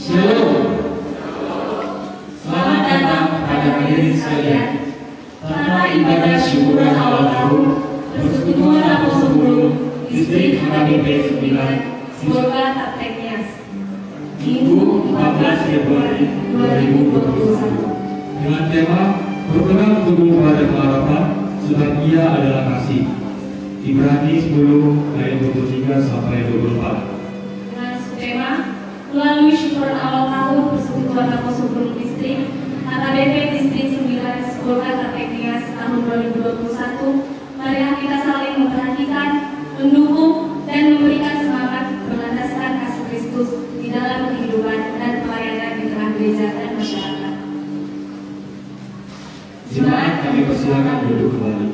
Shalom. Selamat datang pada hadirin sekalian. Tanpa ibadah syukuran awal tahun, Persekutuan Apostol Bulung, Distrik HKBP 9, Sibolga Tapteknias, Minggu 14 Februari 2021. Dengan tema berpegang teguh pada pengharapan, sebab Ia adalah kasih. Ibrani 10 ayat 23 sampai 24. Dengan subtema melalui syukuran awal tahun Persekutuan Apostol Bulung Distrik HKBP Distrik 9 Sibolga Tapteknias tahun 2021, marilah kita saling memperhatikan, mendukung, dan memberikan semangat berlandaskan kasih Kristus di dalam kehidupan dan pelayanan di tengah gereja dan masyarakat. Jemaat, kami persilakan duduk kembali.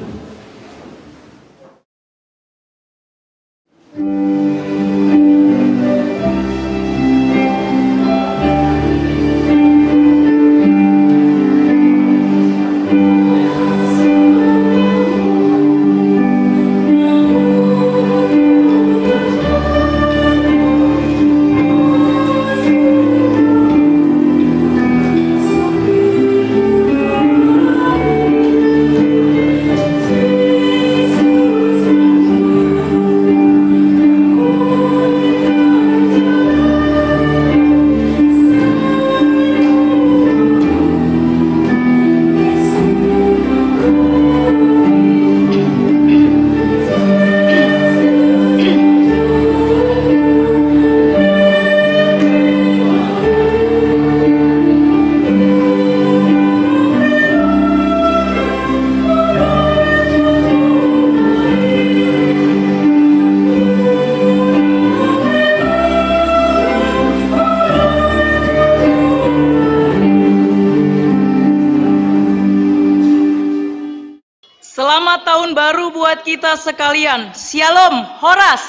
Selamat tahun baru buat kita sekalian. Shalom, Horas.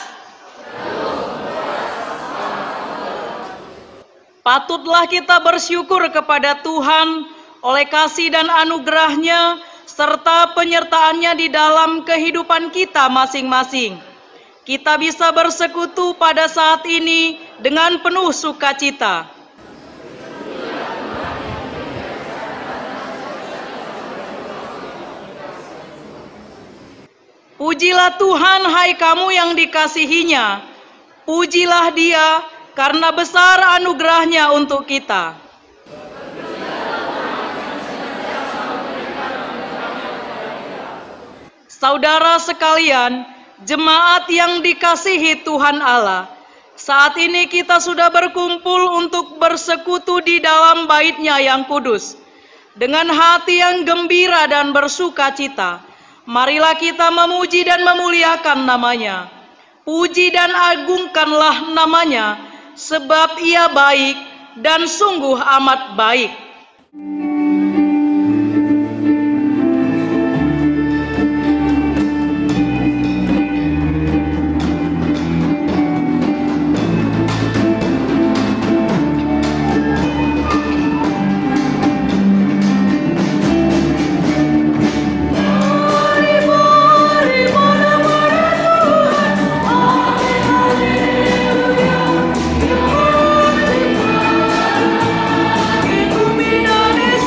Patutlah kita bersyukur kepada Tuhan oleh kasih dan anugerah-Nya serta penyertaan-Nya di dalam kehidupan kita masing-masing. Kita bisa bersekutu pada saat ini dengan penuh sukacita. Pujilah Tuhan, hai kamu yang dikasihi-Nya. Pujilah Dia, karena besar anugerah-Nya untuk kita. Saudara sekalian, jemaat yang dikasihi Tuhan Allah, saat ini kita sudah berkumpul untuk bersekutu di dalam bait-Nya yang kudus. Dengan hati yang gembira dan bersukacita, marilah kita memuji dan memuliakan nama-Nya. Puji dan agungkanlah nama-Nya, sebab Ia baik dan sungguh amat baik. Illuminatis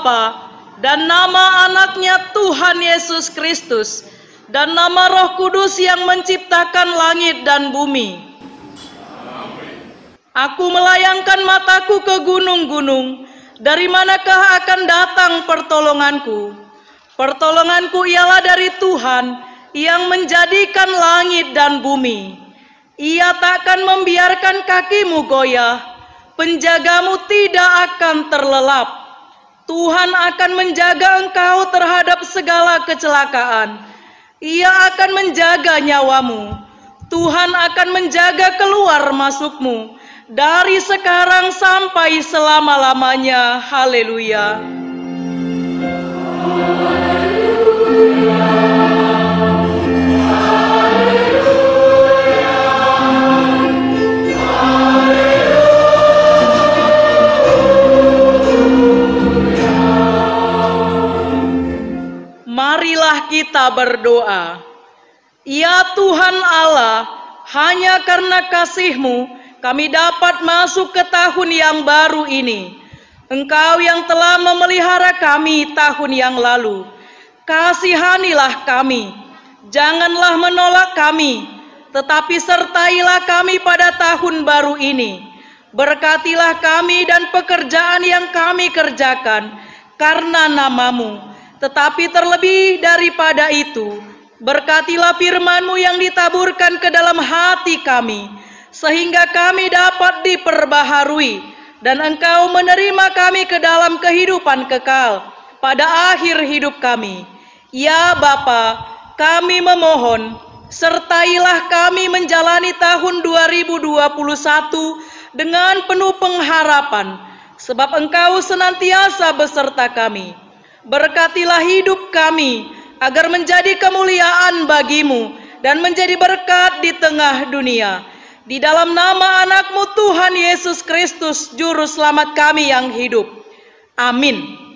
Bapa dan nama anaknya Tuhan Yesus Kristus dan nama Roh Kudus yang menciptakan langit dan bumi. Aku melayangkan mataku ke gunung-gunung, dari manakah akan datang pertolonganku? Pertolonganku ialah dari Tuhan yang menjadikan langit dan bumi. Ia takkan membiarkan kakimu goyah, penjagamu tidak akan terlelap. Tuhan akan menjaga engkau terhadap segala kecelakaan. Ia akan menjaga nyawamu. Tuhan akan menjaga keluar masukmu dari sekarang sampai selama-lamanya. Haleluya. Marilah kita berdoa. Ya Tuhan Allah, hanya karena kasih-Mu kami dapat masuk ke tahun yang baru ini. Engkau yang telah memelihara kami tahun yang lalu. Kasihanilah kami. Janganlah menolak kami, tetapi sertailah kami pada tahun baru ini. Berkatilah kami dan pekerjaan yang kami kerjakan karena nama-Mu. Tetapi terlebih daripada itu, berkatilah firman-Mu yang ditaburkan ke dalam hati kami, sehingga kami dapat diperbaharui, dan Engkau menerima kami ke dalam kehidupan kekal pada akhir hidup kami. Ya Bapa, kami memohon, sertailah kami menjalani tahun 2021 dengan penuh pengharapan, sebab Engkau senantiasa beserta kami. Berkatilah hidup kami, agar menjadi kemuliaan bagi-Mu dan menjadi berkat di tengah dunia. Di dalam nama anak-Mu Tuhan Yesus Kristus, Juru Selamat kami yang hidup. Amin.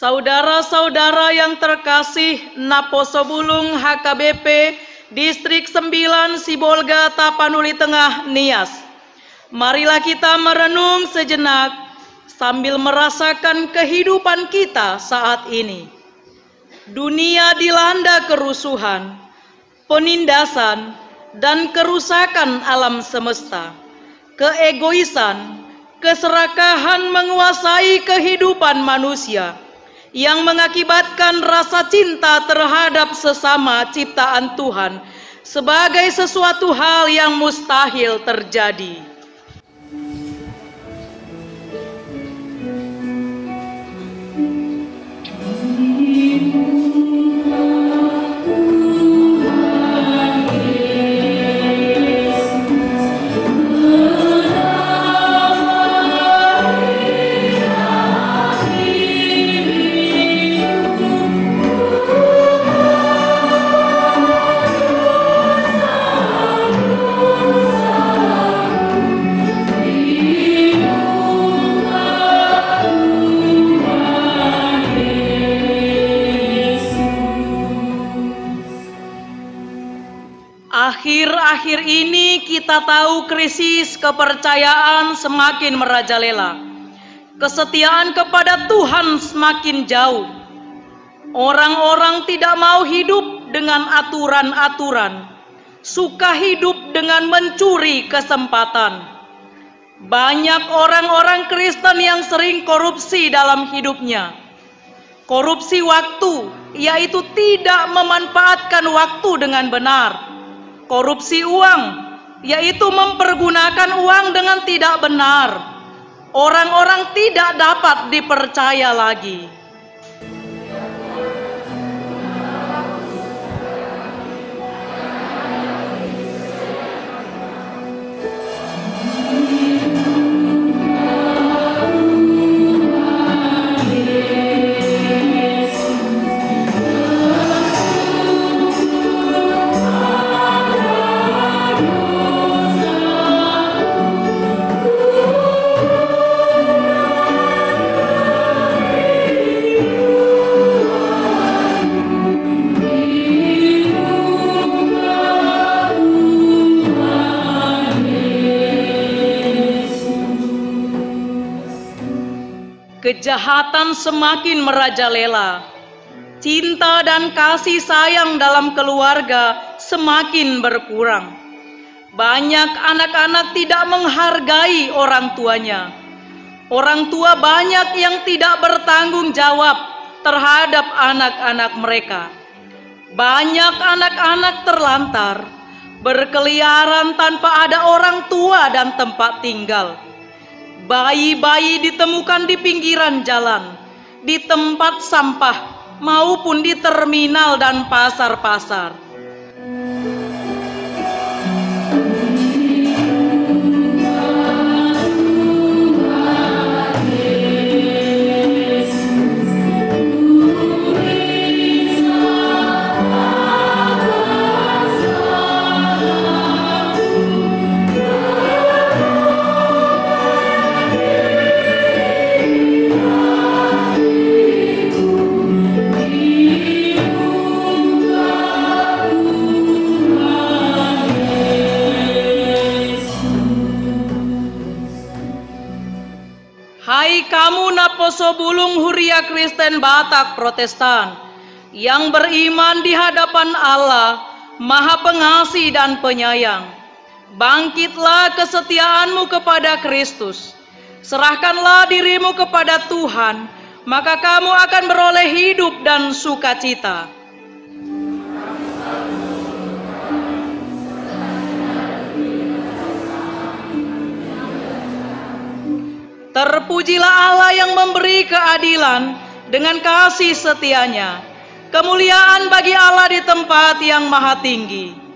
Saudara-saudara yang terkasih, Naposobulung HKBP Distrik 9 Sibolga Tapanuli Tengah Nias. Marilah kita merenung sejenak sambil merasakan kehidupan kita saat ini. Dunia dilanda kerusuhan, penindasan, dan kerusakan alam semesta. Keegoisan, keserakahan menguasai kehidupan manusia yang mengakibatkan rasa cinta terhadap sesama ciptaan Tuhan sebagai sesuatu hal yang mustahil terjadi. Akhir-akhir ini kita tahu krisis kepercayaan semakin merajalela. Kesetiaan kepada Tuhan semakin jauh. Orang-orang tidak mau hidup dengan aturan-aturan, suka hidup dengan mencuri kesempatan. Banyak orang-orang Kristen yang sering korupsi dalam hidupnya. Korupsi waktu, yaitu tidak memanfaatkan waktu dengan benar. Korupsi uang, yaitu mempergunakan uang dengan tidak benar. Orang-orang tidak dapat dipercaya lagi. Kejahatan semakin merajalela. Cinta dan kasih sayang dalam keluarga semakin berkurang. Banyak anak-anak tidak menghargai orang tuanya. Orang tua banyak yang tidak bertanggung jawab terhadap anak-anak mereka. Banyak anak-anak terlantar, berkeliaran tanpa ada orang tua dan tempat tinggal. Bayi-bayi ditemukan di pinggiran jalan, di tempat sampah, maupun di terminal dan pasar-pasar. Hai kamu Naposobulung Huria Kristen Batak Protestan yang beriman di hadapan Allah, Maha Pengasih dan Penyayang. Bangkitlah kesetiaanmu kepada Kristus. Serahkanlah dirimu kepada Tuhan, maka kamu akan beroleh hidup dan sukacita. Terpujilah Allah yang memberi keadilan dengan kasih setianya. Kemuliaan bagi Allah di tempat yang maha tinggi.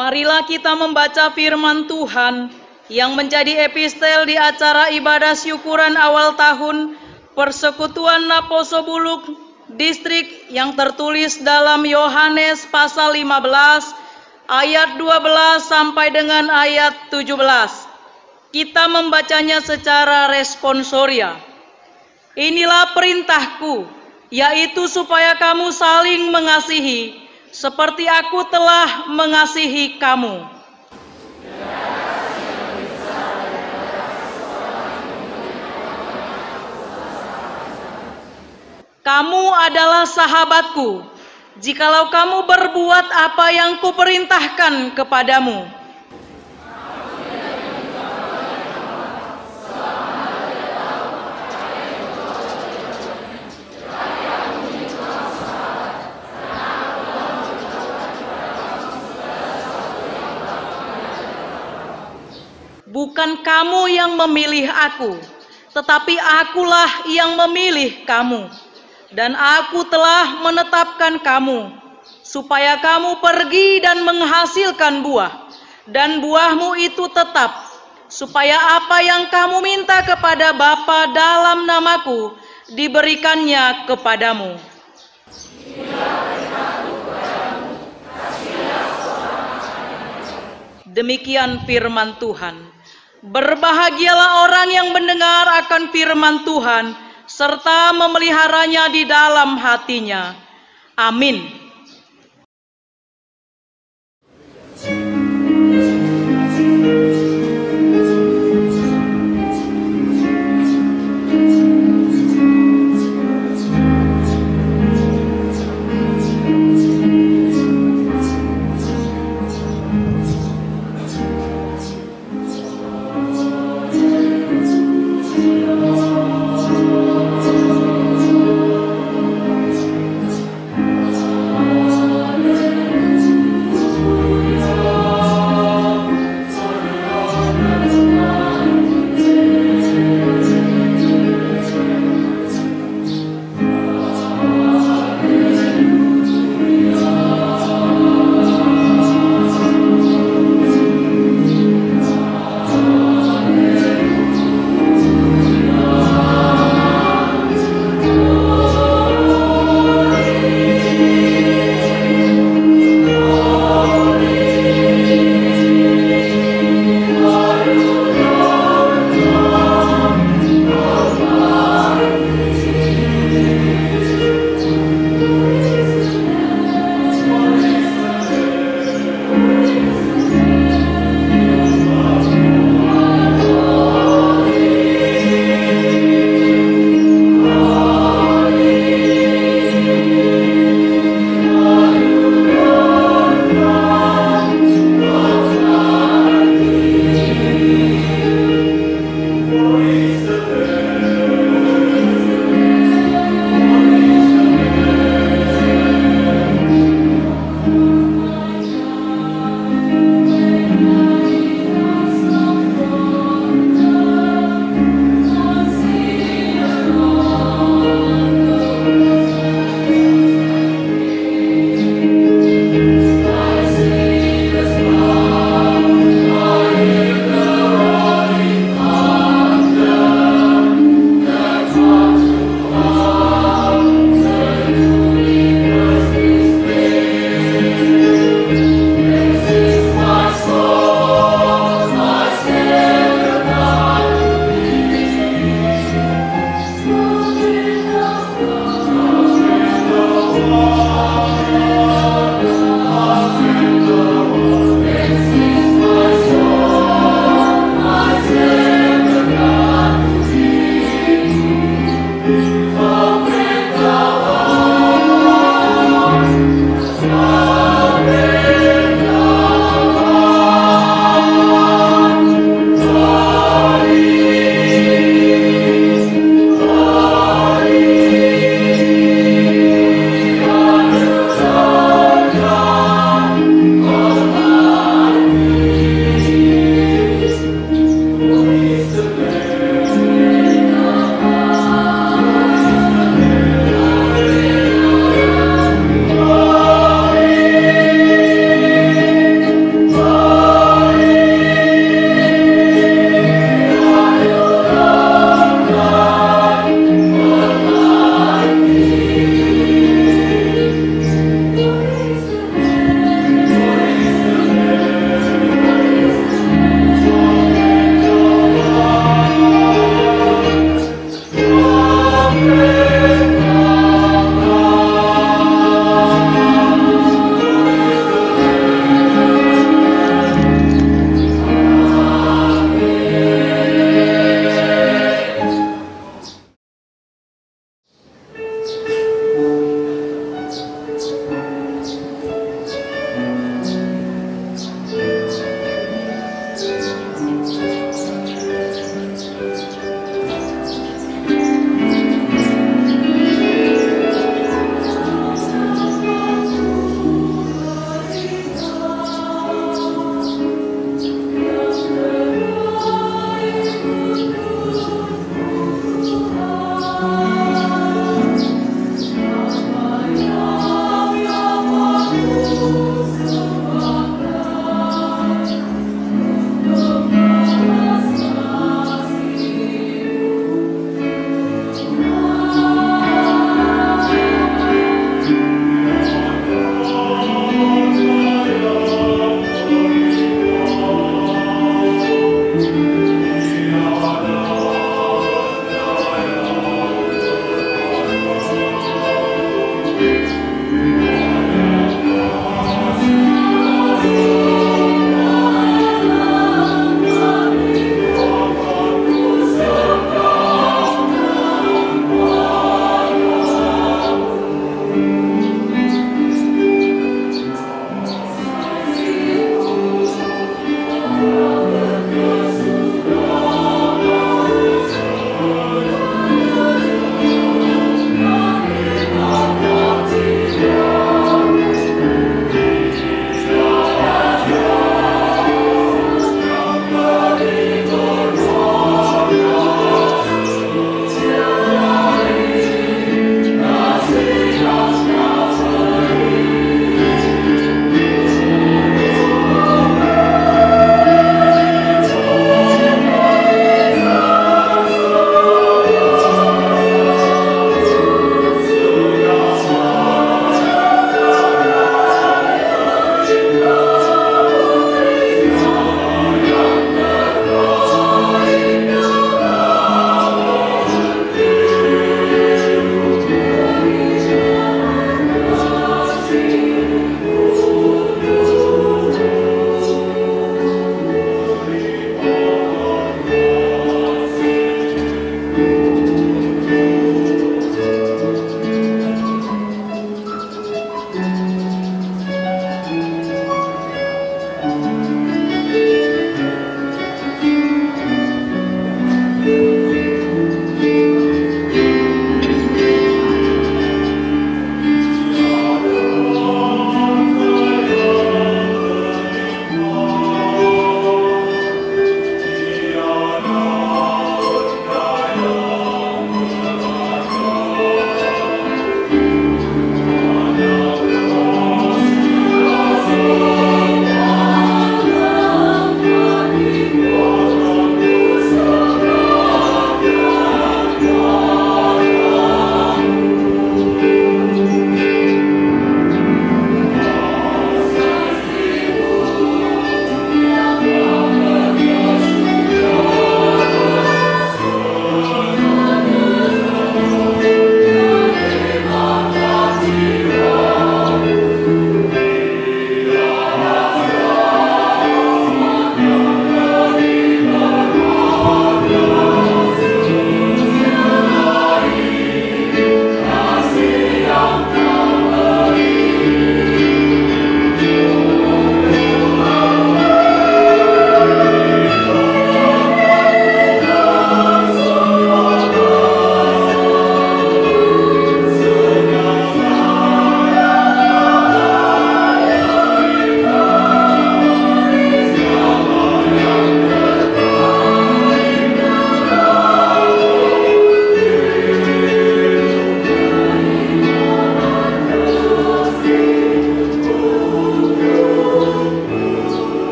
Marilah kita membaca firman Tuhan yang menjadi epistel di acara ibadah syukuran awal tahun Persekutuan Naposo Buluk Distrik yang tertulis dalam Yohanes pasal 15 ayat 12 sampai dengan ayat 17. Kita membacanya secara responsoria. Inilah perintahku, yaitu supaya kamu saling mengasihi, seperti aku telah mengasihi kamu. Kamu adalah sahabatku, jikalau kamu berbuat apa yang kuperintahkan kepadamu. Bukan kamu yang memilih aku, tetapi akulah yang memilih kamu. Dan aku telah menetapkan kamu, supaya kamu pergi dan menghasilkan buah, dan buahmu itu tetap, supaya apa yang kamu minta kepada Bapa dalam namaku, diberikannya kepadamu. Demikian firman Tuhan. Berbahagialah orang yang mendengar akan firman Tuhan, serta memeliharanya di dalam hatinya. Amin.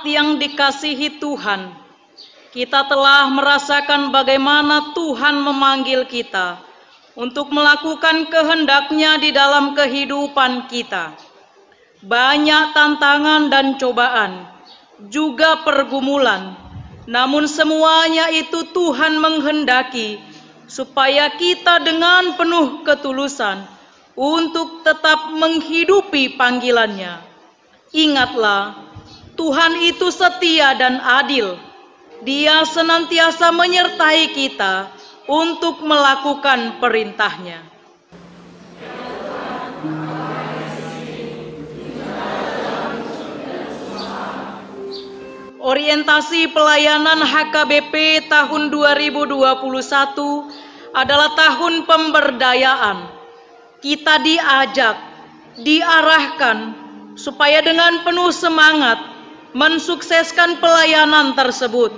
Jemaat yang dikasihi Tuhan, kita telah merasakan bagaimana Tuhan memanggil kita untuk melakukan kehendak-Nya di dalam kehidupan kita. Banyak tantangan dan cobaan, juga pergumulan, namun semuanya itu Tuhan menghendaki supaya kita dengan penuh ketulusan untuk tetap menghidupi panggilan-Nya. Ingatlah, Tuhan itu setia dan adil. Dia senantiasa menyertai kita untuk melakukan perintah-Nya. Orientasi pelayanan HKBP tahun 2021 adalah tahun pemberdayaan. Kita diajak, diarahkan supaya dengan penuh semangat mensukseskan pelayanan tersebut.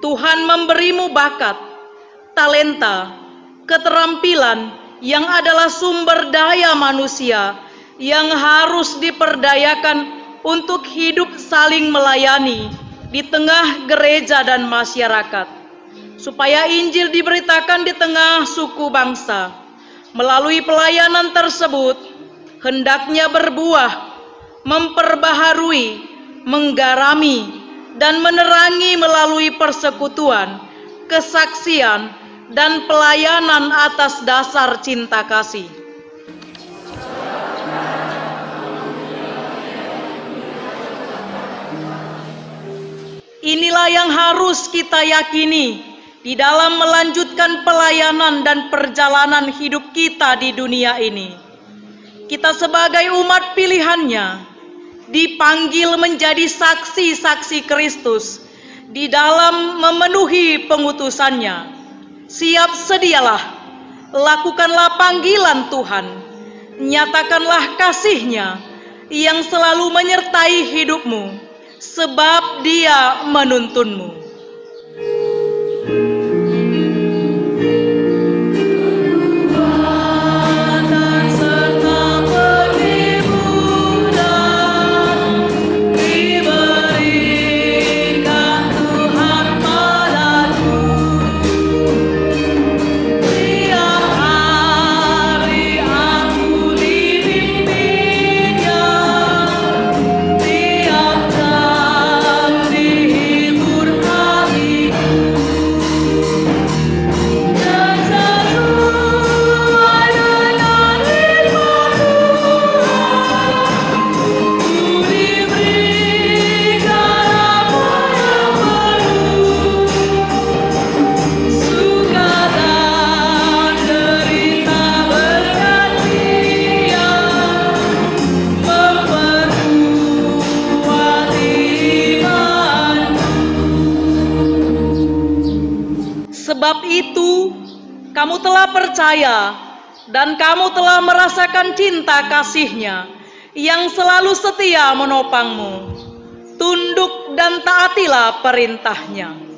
Tuhan memberimu bakat, talenta, keterampilan yang adalah sumber daya manusia yang harus diperdayakan untuk hidup saling melayani di tengah gereja dan masyarakat, supaya Injil diberitakan di tengah suku bangsa. Melalui pelayanan tersebut, hendaknya berbuah, memperbaharui, menggarami, dan menerangi melalui persekutuan, kesaksian, dan pelayanan atas dasar cinta kasih. Inilah yang harus kita yakini di dalam melanjutkan pelayanan dan perjalanan hidup kita di dunia ini. Kita sebagai umat pilihan-Nya dipanggil menjadi saksi-saksi Kristus di dalam memenuhi pengutusan-Nya. Siap sedialah, lakukanlah panggilan Tuhan, nyatakanlah kasih-Nya yang selalu menyertai hidupmu, sebab Dia menuntunmu. Sebab itu, kamu telah percaya dan kamu telah merasakan cinta kasih-Nya yang selalu setia menopangmu. Tunduk dan taatilah perintah-Nya.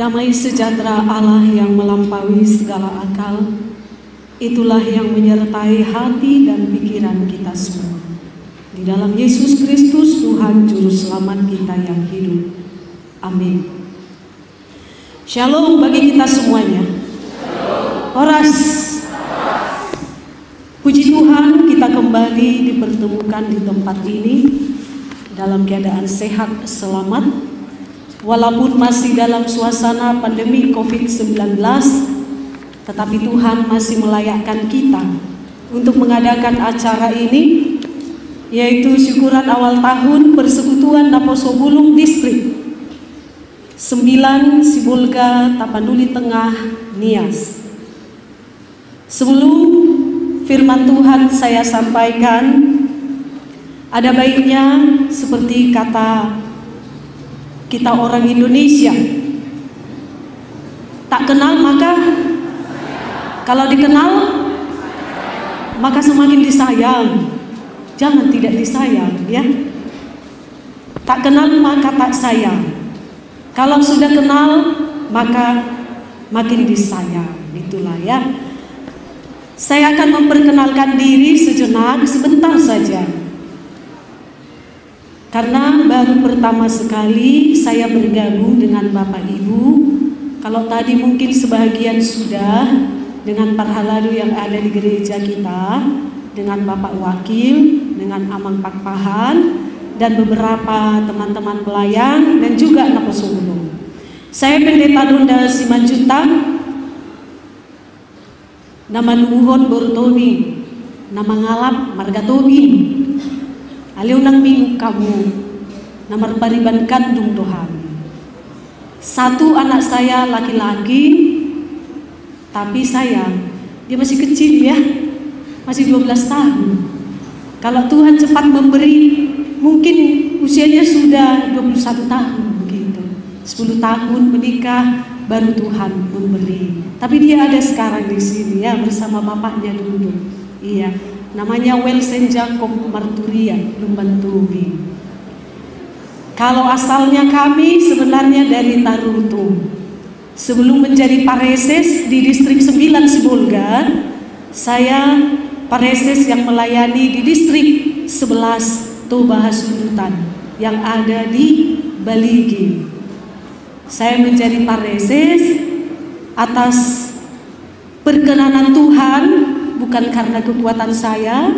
Damai sejahtera Allah yang melampaui segala akal, itulah yang menyertai hati dan pikiran kita semua. Di dalam Yesus Kristus, Tuhan Juru Selamat kita yang hidup. Amin. Shalom bagi kita semuanya. Oras. Puji Tuhan, kita kembali dipertemukan di tempat ini dalam keadaan sehat, selamat. Walaupun masih dalam suasana pandemi COVID-19, tetapi Tuhan masih melayakkan kita untuk mengadakan acara ini, yaitu syukuran awal tahun Persekutuan Naposobulung Distrik 9 Sibolga Tapanuli Tengah, Nias. Sebelum firman Tuhan saya sampaikan, ada baiknya seperti kata kita orang Indonesia, tak kenal maka kalau dikenal maka semakin disayang. Jangan tidak disayang, ya. Tak kenal maka tak sayang. Kalau sudah kenal maka makin disayang. Itulah, ya. Saya akan memperkenalkan diri sejenak, sebentar saja. Karena baru pertama sekali saya bergabung dengan Bapak Ibu. Kalau tadi mungkin sebagian sudah dengan para halalu yang ada di gereja kita, dengan Bapak Wakil, dengan Amang Pakpahan, dan beberapa teman-teman pelayan, dan juga Naposobulung. Saya Pendeta Donda Simanjuntak, nama Nuhun Bortobi, nama Ngalap Margatobi, Aliunang minggu kamu, nomor pariban kandung Tuhan. Satu anak saya laki-laki, tapi sayang, dia masih kecil, ya, masih 12 tahun. Kalau Tuhan cepat memberi, mungkin usianya sudah 21 tahun begitu. 10 tahun menikah, baru Tuhan memberi. Tapi dia ada sekarang di sini, ya, bersama bapaknya dulu. Iya. Namanya Welsen Jacob Marturia Lumbantubi. Kalau asalnya kami sebenarnya dari Tarutung. Sebelum menjadi pareses di distrik 9 Sibolga, saya pareses yang melayani di distrik 11 Toba Hasundutan yang ada di Baligi. Saya menjadi pareses atas perkenanan Tuhan, bukan karena kekuatan saya,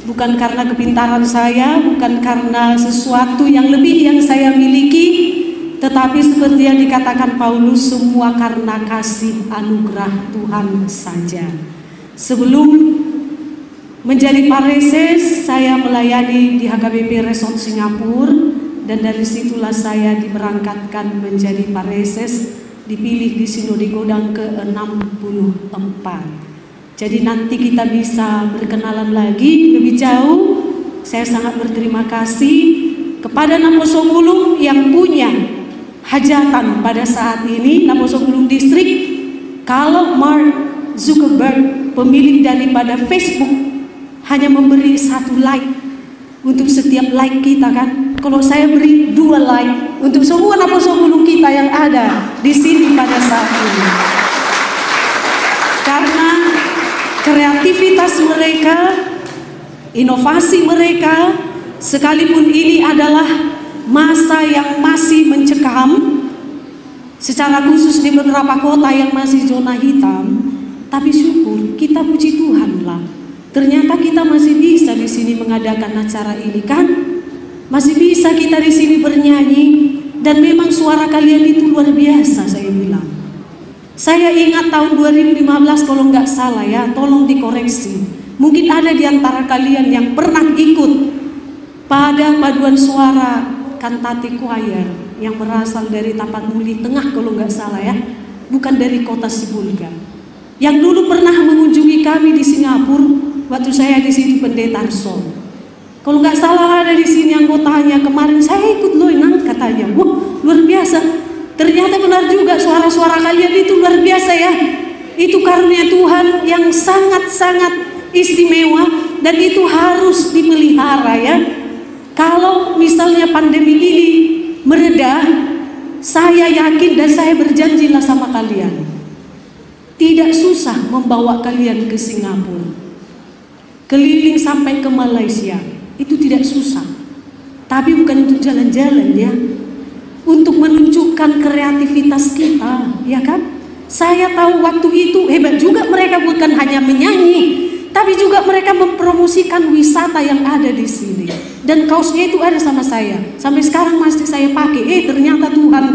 bukan karena kepintaran saya, bukan karena sesuatu yang lebih yang saya miliki, tetapi seperti yang dikatakan Paulus, semua karena kasih anugerah Tuhan saja. Sebelum menjadi pareses, saya melayani di HKBP Resort Singapura, dan dari situlah saya diberangkatkan menjadi pareses, dipilih di Sinode Godang ke-64. Jadi nanti kita bisa berkenalan lagi lebih jauh. Saya sangat berterima kasih kepada Naposobulung yang punya hajatan pada saat ini, Naposobulung Distrik. Kalau Mark Zuckerberg, pemilik daripada Facebook, hanya memberi 1 like untuk setiap like kita, kan? Kalau saya beri 2 like untuk semua Naposobulung kita yang ada di sini pada saat ini. Karena kreativitas mereka, inovasi mereka, sekalipun ini adalah masa yang masih mencekam, secara khusus di beberapa kota yang masih zona hitam, tapi syukur, kita puji Tuhan lah. Ternyata kita masih bisa di sini mengadakan acara ini, kan? Masih bisa kita di sini bernyanyi, dan memang suara kalian itu luar biasa, saya bilang. Saya ingat tahun 2015 kalau nggak salah, ya, tolong dikoreksi. Mungkin ada di antara kalian yang pernah ikut pada paduan suara kantate choir yang berasal dari Tapanuli Tengah kalau nggak salah, ya, bukan dari kota Sibolga. Yang dulu pernah mengunjungi kami di Singapura waktu saya di sini pendeta Arson. Kalau nggak salah ada di sini anggotanya, kemarin saya ikut loh, katanya, wah luar biasa. Ternyata benar juga, suara-suara kalian itu luar biasa, ya. Itu karunia Tuhan yang sangat-sangat istimewa, dan itu harus dipelihara, ya. Kalau misalnya pandemi ini mereda, saya yakin dan saya berjanjilah sama kalian, tidak susah membawa kalian ke Singapura, keliling sampai ke Malaysia, itu tidak susah. Tapi bukan untuk jalan-jalan ya, untuk menunjukkan kreativitas kita, ya kan? Saya tahu waktu itu hebat juga mereka, bukan hanya menyanyi, tapi juga mereka mempromosikan wisata yang ada di sini. Dan kaosnya itu ada sama saya, sampai sekarang masih saya pakai. Ternyata Tuhan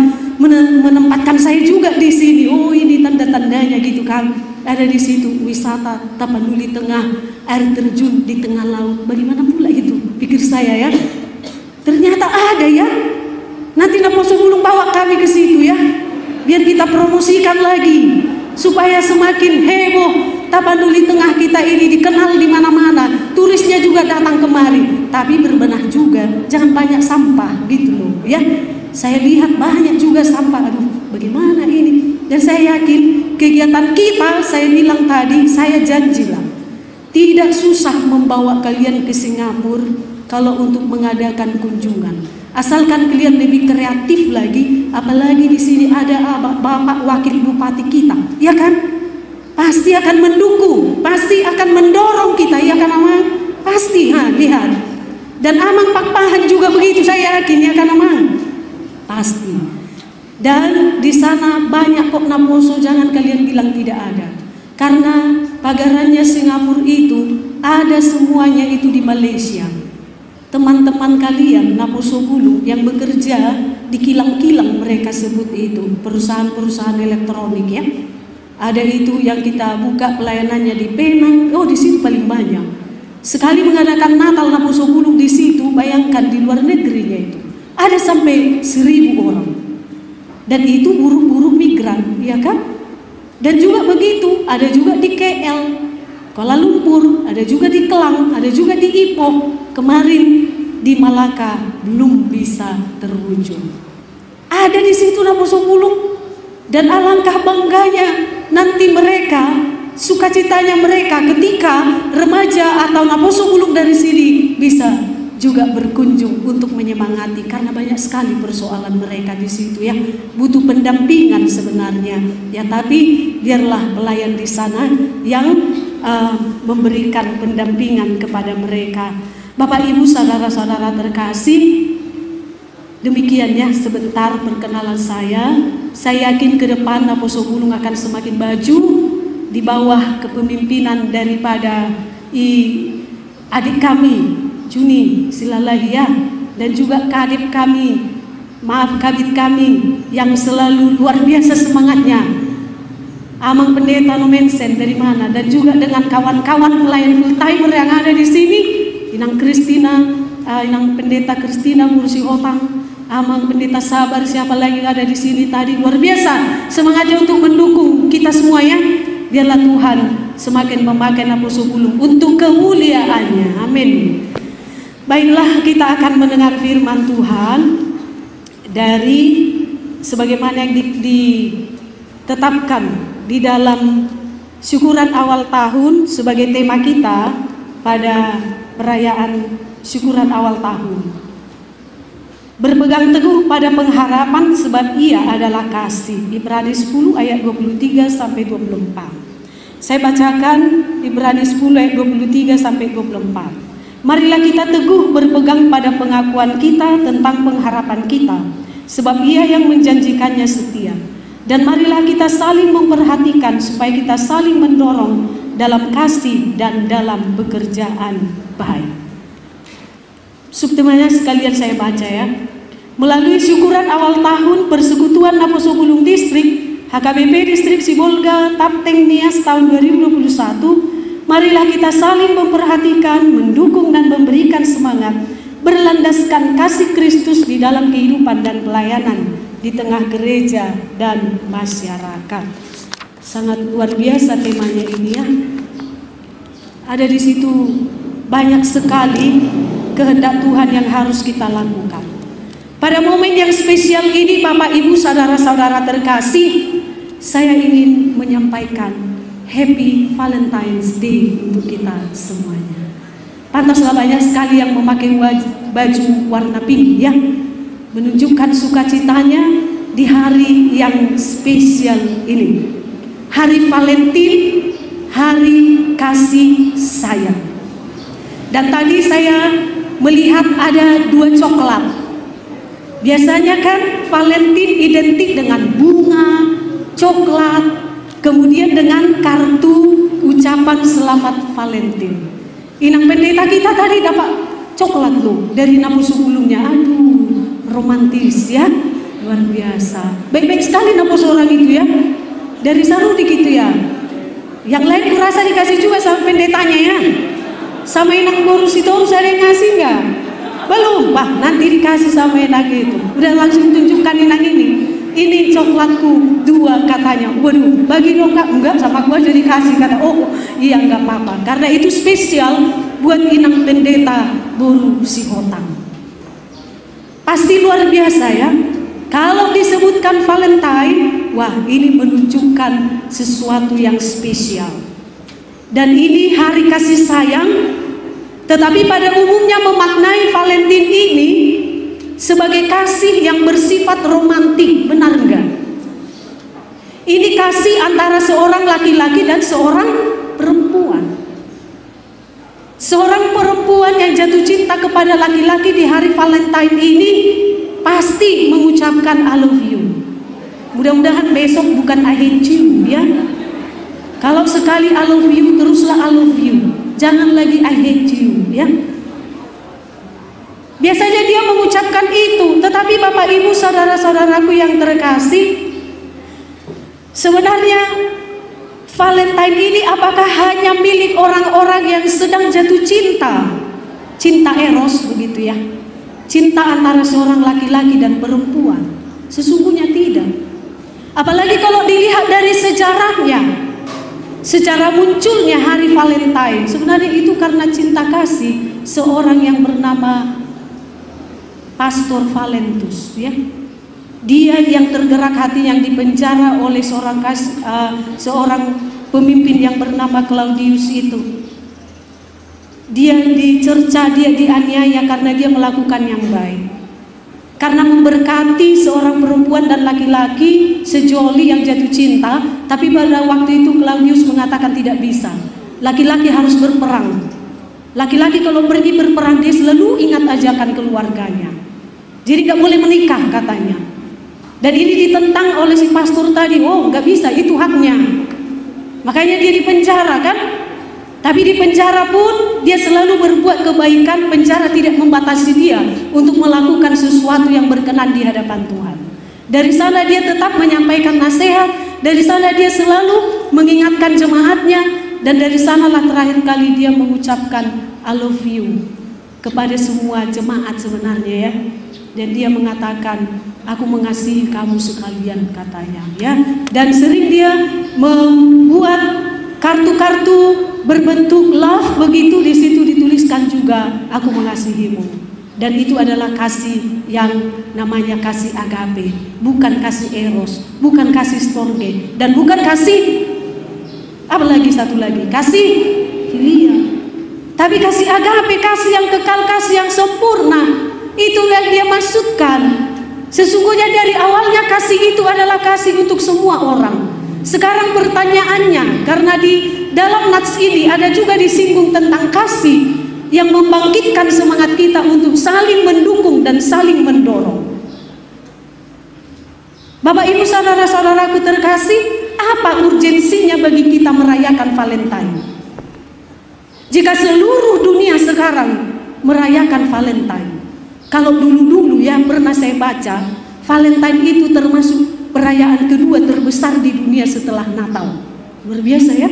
menempatkan saya juga di sini. Oh, ini tanda-tandanya gitu kan. Ada di situ wisata Tapanuli Tengah, air terjun di tengah laut. Bagaimana pula itu? Pikir saya ya. Ternyata ada ya. Nanti Naposo Bulung bawa kami ke situ ya, biar kita promosikan lagi supaya semakin heboh. Tapanuli Tengah kita ini dikenal di mana-mana, turisnya juga datang kemari. Tapi berbenah juga, jangan banyak sampah gitu loh ya. Saya lihat banyak juga sampah, aduh bagaimana ini. Dan saya yakin kegiatan kita, saya bilang tadi, saya janjilah tidak susah membawa kalian ke Singapura kalau untuk mengadakan kunjungan. Asalkan kalian lebih kreatif lagi, apalagi di sini ada Bapak Wakil Bupati kita, ya kan? Pasti akan mendukung, pasti akan mendorong kita, ya kan Amang? Pasti, lihat. Dan Amang Pakpahan juga begitu, saya yakin, ya kan Amang? Pasti. Dan di sana banyak kok Naposo, jangan kalian bilang tidak ada. Karena pagarannya Singapura itu ada semuanya itu di Malaysia. Teman-teman kalian Naposo Bulung yang bekerja di kilang-kilang, mereka sebut itu perusahaan-perusahaan elektronik ya. Ada itu yang kita buka pelayanannya di Penang. Oh, di situ paling banyak. Sekali mengadakan Natal Naposo Bulung di situ, bayangkan di luar negerinya itu ada sampai 1000 orang. Dan itu buruh-buruh migran, ya kan? Dan juga begitu, ada juga di KL, Kuala Lumpur, ada juga di Kelang, ada juga di Ipoh. Kemarin di Malaka belum bisa terwujud. Ada di situ Naposo Bulung. Dan alangkah bangganya nanti mereka, sukacitanya mereka ketika remaja atau Naposo Bulung dari sini bisa juga berkunjung untuk menyemangati, karena banyak sekali persoalan mereka di situ ya, butuh pendampingan sebenarnya ya. Tapi biarlah pelayan di sana yang memberikan pendampingan kepada mereka. Bapak Ibu saudara-saudara terkasih, demikian ya sebentar perkenalan saya. Saya yakin ke depan Naposo Bulung akan semakin maju di bawah kepemimpinan daripada adik kami Juni Silalahia, dan juga kadip kami, kabit kami yang selalu luar biasa semangatnya, Amang Pendeta Nomensen dari mana, dan juga dengan kawan-kawan pelayan full timer yang ada di sini, Inang Kristina, Inang Pendeta Kristina Mursi Hotang, Amang Pendeta Sabar, siapa lagi ada di sini tadi, luar biasa semangatnya untuk mendukung kita semua ya. Biarlah Tuhan semakin memakai Naposo Bulung untuk kemuliaannya. Amin. Baiklah, kita akan mendengar firman Tuhan dari sebagaimana yang ditetapkan di dalam syukuran awal tahun sebagai tema kita pada perayaan syukuran awal tahun. Berpegang teguh pada pengharapan sebab ia adalah kasih. Ibrani 10 ayat 23 sampai 24. Saya bacakan Ibrani 10 ayat 23 sampai 24. Marilah kita teguh berpegang pada pengakuan kita tentang pengharapan kita, sebab ia yang menjanjikannya setia. Dan marilah kita saling memperhatikan supaya kita saling mendorong dalam kasih dan dalam pekerjaan baik. Subtemanya sekalian saya baca ya. Melalui syukuran awal tahun Persekutuan Naposo Bulung Distrik, HKBP Distrik Sibolga, Tapteng Nias tahun 2021, marilah kita saling memperhatikan, mendukung dan memberikan semangat, berlandaskan kasih Kristus di dalam kehidupan dan pelayanan di tengah gereja dan masyarakat. Sangat luar biasa temanya ini ya. Ada di situ banyak sekali kehendak Tuhan yang harus kita lakukan. Pada momen yang spesial ini, Bapak Ibu saudara-saudara terkasih, saya ingin menyampaikan Happy Valentine's Day untuk kita semuanya. Pantaslah banyak sekali yang memakai baju warna pink ya, menunjukkan sukacitanya di hari yang spesial ini. Hari Valentine, hari kasih sayang. Dan tadi saya melihat ada 2 coklat. Biasanya kan Valentine identik dengan bunga, coklat, kemudian dengan kartu ucapan selamat Valentine. Inang pendeta kita tadi dapat coklat loh dari namu sebelumnya. Aduh, romantis ya, luar biasa. Baik-baik sekali namu seorang itu ya. Dari Sarudi gitu ya. Yang lain kurasa dikasih juga sama pendetanya ya. Sama Inang Borusitorus ada yang ngasih nggak? Belum, Pak. Nanti dikasih sama Inang itu. Udah langsung tunjukkan Inang ini. Ini coklatku 2 katanya. Waduh, bagi dong Kak. Enggak, sama gua jadi kasih kata. Oh, iya nggak apa-apa. Karena itu spesial buat Inang Pendeta Boru Sihotang. Pasti luar biasa ya. Kalau disebutkan Valentine, wah ini menunjukkan sesuatu yang spesial. Dan ini hari kasih sayang, tetapi pada umumnya memaknai Valentine ini sebagai kasih yang bersifat romantik, benar enggak? Ini kasih antara seorang laki-laki dan seorang perempuan. Seorang perempuan yang jatuh cinta kepada laki-laki di hari Valentine ini pasti mengucapkan I love you. Mudah-mudahan besok bukan I hate you ya. Kalau sekali I love you, teruslah I love you. Jangan lagi I hate you ya. Biasanya dia mengucapkan itu. Tetapi Bapak Ibu saudara-saudaraku yang terkasih, sebenarnya Valentine ini apakah hanya milik orang-orang yang sedang jatuh cinta? Cinta eros begitu ya. Cinta antara seorang laki-laki dan perempuan. Sesungguhnya tidak. Apalagi kalau dilihat dari sejarahnya, sejarah munculnya hari Valentine, sebenarnya itu karena cinta kasih seorang yang bernama Pastor Valentus ya. Dia yang tergerak hati, yang dipenjara oleh seorang pemimpin yang bernama Claudius itu. Dia dicerca, dia dianiaya karena dia melakukan yang baik. Karena memberkati seorang perempuan dan laki-laki sejoli yang jatuh cinta. Tapi pada waktu itu Claudius mengatakan tidak bisa. Laki-laki harus berperang. Laki-laki kalau pergi berperang dia selalu ingat ajakan keluarganya. Jadi gak boleh menikah katanya. Dan ini ditentang oleh si pastor tadi. Oh gak bisa, itu haknya. Makanya dia dipenjara kan. Tapi di penjara pun dia selalu berbuat kebaikan. Penjara tidak membatasi dia untuk melakukan sesuatu yang berkenan di hadapan Tuhan. Dari sana dia tetap menyampaikan nasihat. Dari sana dia selalu mengingatkan jemaatnya. Dan dari sanalah terakhir kali dia mengucapkan I love you kepada semua jemaat sebenarnya ya. Dan dia mengatakan aku mengasihi kamu sekalian katanya ya. Dan sering dia membuat kartu-kartu berbentuk love, begitu di situ dituliskan juga aku mengasihimu. Dan itu adalah kasih yang namanya kasih agape, bukan kasih eros, bukan kasih storge, dan bukan kasih apa lagi satu lagi, kasih filia. Tapi kasih agape, kasih yang kekal, kasih yang sempurna, itu yang dia maksudkan. Sesungguhnya dari awalnya kasih itu adalah kasih untuk semua orang. Sekarang pertanyaannya, karena di dalam nats ini ada juga disinggung tentang kasih yang membangkitkan semangat kita untuk saling mendukung dan saling mendorong. Bapak Ibu saudara-saudaraku terkasih, apa urgensinya bagi kita merayakan Valentine? Jika seluruh dunia sekarang merayakan Valentine, kalau dulu-dulu ya pernah saya baca, Valentine itu termasuk perayaan kedua terbesar di dunia setelah Natal. Luar biasa ya.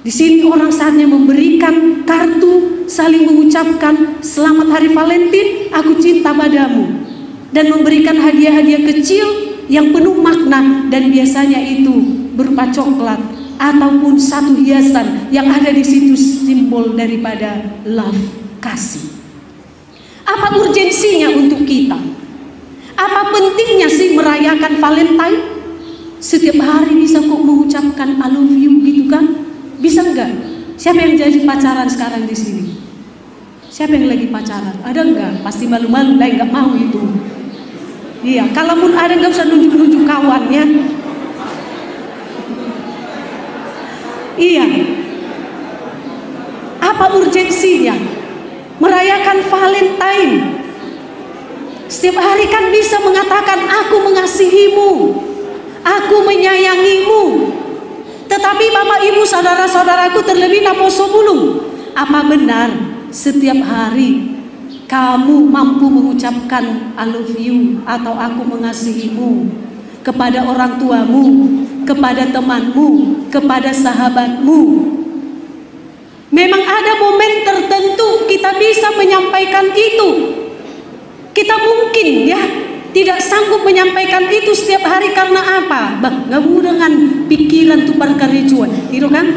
Di sini orang saatnya memberikan kartu, saling mengucapkan selamat hari Valentine, aku cinta padamu, dan memberikan hadiah-hadiah kecil yang penuh makna, dan biasanya itu berupa coklat ataupun satu hiasan yang ada di situ simbol daripada love, kasih. Apa urgensinya untuk kita? Apa pentingnya sih merayakan Valentine? Setiap hari bisa kok mengucapkan I love you gitu kan? Bisa enggak? Siapa yang jadi pacaran sekarang di sini? Siapa yang lagi pacaran? Ada enggak? Pasti malu-malu lah, enggak mau itu. Iya, kalaupun ada nggak usah nunjuk-nunjuk kawannya. Iya. Apa urgensinya? Merayakan Valentine. Setiap hari kan bisa mengatakan aku mengasihimu, aku menyayangimu. Tetapi Bapak Ibu saudara-saudaraku terlebih naposo bulung, apa benar setiap hari kamu mampu mengucapkan I love you atau aku mengasihimu kepada orang tuamu, kepada temanmu, kepada sahabatmu? Memang ada momen tertentu kita bisa menyampaikan itu. Kita mungkin ya tidak sanggup menyampaikan itu setiap hari karena apa? Gabung dengan pikiran tupar karicuan, itu kan?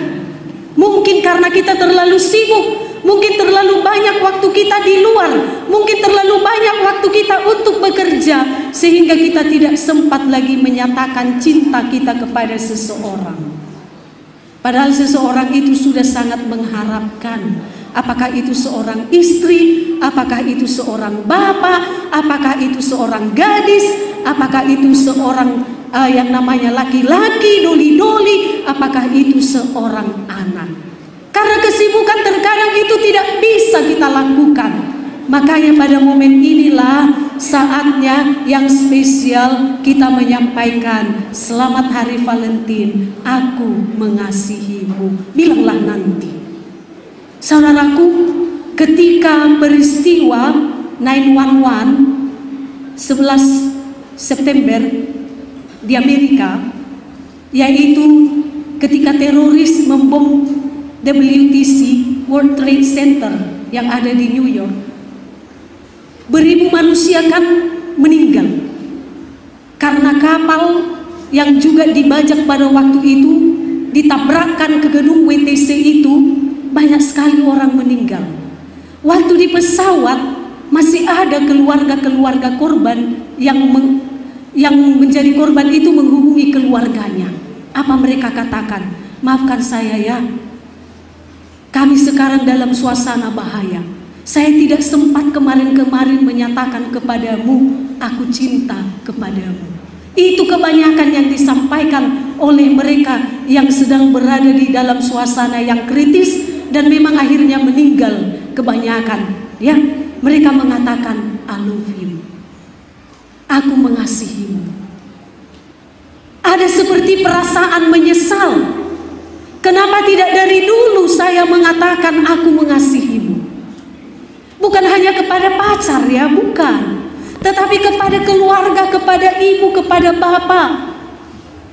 Mungkin karena kita terlalu sibuk, mungkin terlalu banyak waktu kita di luar, mungkin terlalu banyak waktu kita untuk bekerja, sehingga kita tidak sempat lagi menyatakan cinta kita kepada seseorang. Padahal seseorang itu sudah sangat mengharapkan. Apakah itu seorang istri, apakah itu seorang bapak, apakah itu seorang gadis, apakah itu seorang yang namanya laki-laki, doli-doli, apakah itu seorang anak. Karena kesibukan terkadang itu tidak bisa kita lakukan. Makanya pada momen inilah saatnya yang spesial kita menyampaikan selamat hari Valentine, aku mengasihimu. Bilanglah nanti. Saudaraku, ketika peristiwa 9/11 11 September di Amerika, yaitu ketika teroris membom WTC, World Trade Center yang ada di New York, beribu manusia kan meninggal karena kapal yang juga dibajak pada waktu itu ditabrakkan ke gedung WTC itu. Banyak sekali orang meninggal. Waktu di pesawat masih ada keluarga-keluarga korban yang menjadi korban itu menghubungi keluarganya. Apa mereka katakan? Maafkan saya ya, kami sekarang dalam suasana bahaya. Saya tidak sempat kemarin-kemarin menyatakan kepadamu, aku cinta kepadamu. Itu kebanyakan yang disampaikan oleh mereka yang sedang berada di dalam suasana yang kritis dan memang akhirnya meninggal kebanyakan. Ya, mereka mengatakan I love you, aku mengasihimu. Ada seperti perasaan menyesal. Kenapa tidak dari dulu saya mengatakan aku mengasihimu? Bukan hanya kepada pacar ya, bukan. Tetapi kepada keluarga, kepada ibu, kepada bapak.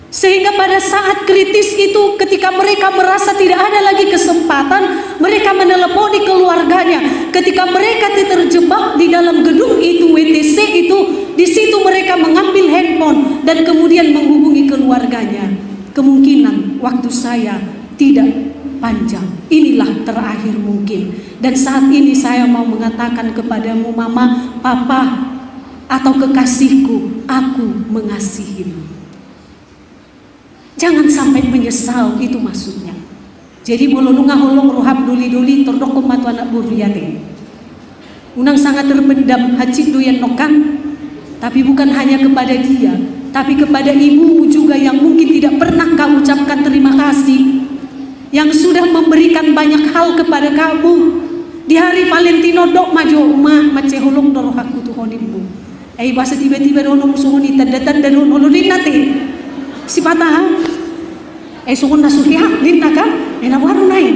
Sehingga pada saat kritis itu ketika mereka merasa tidak ada lagi kesempatan, mereka meneleponi keluarganya. Ketika mereka terjebak di dalam gedung itu, WTC itu, di situ mereka mengambil handphone dan kemudian menghubungi keluarganya. Kemungkinan waktu saya tidak panjang, inilah terakhir mungkin. Dan saat ini saya mau mengatakan kepadamu mama, papa, atau kekasihku, aku mengasihimu. Jangan sampai menyesal, itu maksudnya. Jadi bolonunga holong rohab duli-duli terdokum matu anak buriyate. Unang sangat terpendam hacik doyan nokan, tapi bukan hanya kepada dia, tapi kepada ibumu juga yang mungkin tidak pernah kau ucapkan terima kasih, yang sudah memberikan banyak hal kepada kamu. Di hari Valentino dok majo mace holong dorohaku tu honimbu. Bahasa tiba-tiba dono musuhuni tanda-tanda dono nanti. Si patah, sukun nasuhia, ninna kan, waru naik.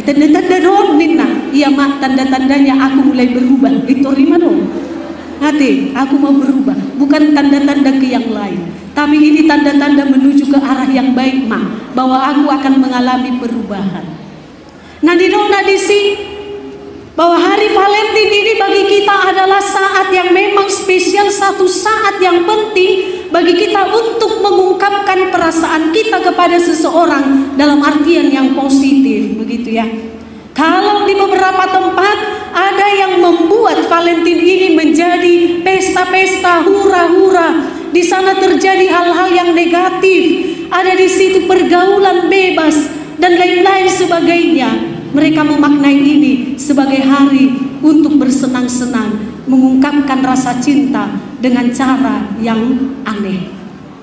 Tanda-tanda doon ninna, iya mak tanda-tandanya aku mulai berubah. Itu rima dong. Hati, aku mau berubah, bukan tanda-tanda ke yang lain, tapi ini tanda-tanda menuju ke arah yang baik mak, bahwa aku akan mengalami perubahan. Nah di sini bahwa hari Valentine ini bagi kita adalah saat yang memang spesial, satu saat yang penting bagi kita untuk mengungkapkan perasaan kita kepada seseorang dalam artian yang positif, begitu ya. Kalau di beberapa tempat ada yang membuat Valentine ini menjadi pesta-pesta hura-hura, di sana terjadi hal-hal yang negatif, ada di situ pergaulan bebas dan lain-lain sebagainya. Mereka memaknai ini sebagai hari untuk bersenang-senang, mengungkapkan rasa cinta dengan cara yang aneh.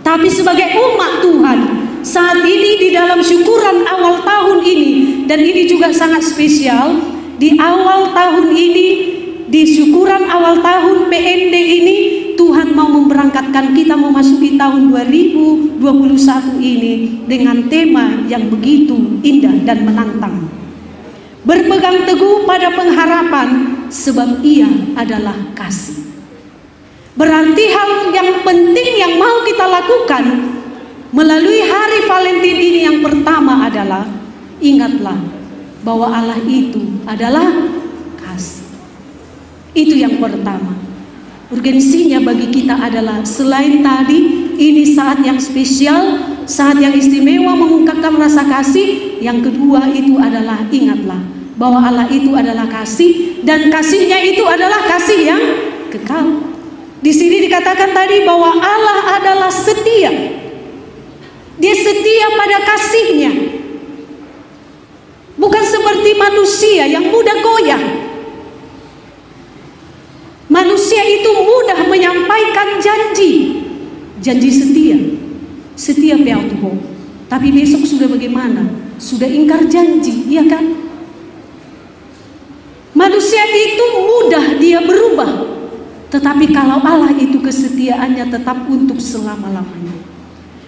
Tapi sebagai umat Tuhan, saat ini di dalam syukuran awal tahun ini, dan ini juga sangat spesial, di awal tahun ini, di syukuran awal tahun PND ini, Tuhan mau memberangkatkan kita memasuki tahun 2021 ini dengan tema yang begitu indah dan menantang. Berpegang teguh pada pengharapan, sebab Ia adalah kasih. Berarti hal yang penting yang mau kita lakukan melalui hari Valentine ini yang pertama adalah, ingatlah bahwa Allah itu adalah kasih. Itu yang pertama. Urgensinya bagi kita adalah, selain tadi, ini saat yang spesial, saat yang istimewa mengungkapkan rasa kasih. Yang kedua itu adalah, ingatlah bahwa Allah itu adalah kasih, dan kasihnya itu adalah kasih yang kekal. Di sini dikatakan tadi bahwa Allah adalah setia. Dia setia pada kasihnya. Bukan seperti manusia yang mudah goyah. Manusia itu mudah menyampaikan janji. Janji setia. Setia piau Tuhan. Tapi besok sudah bagaimana? Sudah ingkar janji, iya kan? Manusia itu mudah dia berubah. Tetapi kalau Allah itu kesetiaannya tetap untuk selama-lamanya.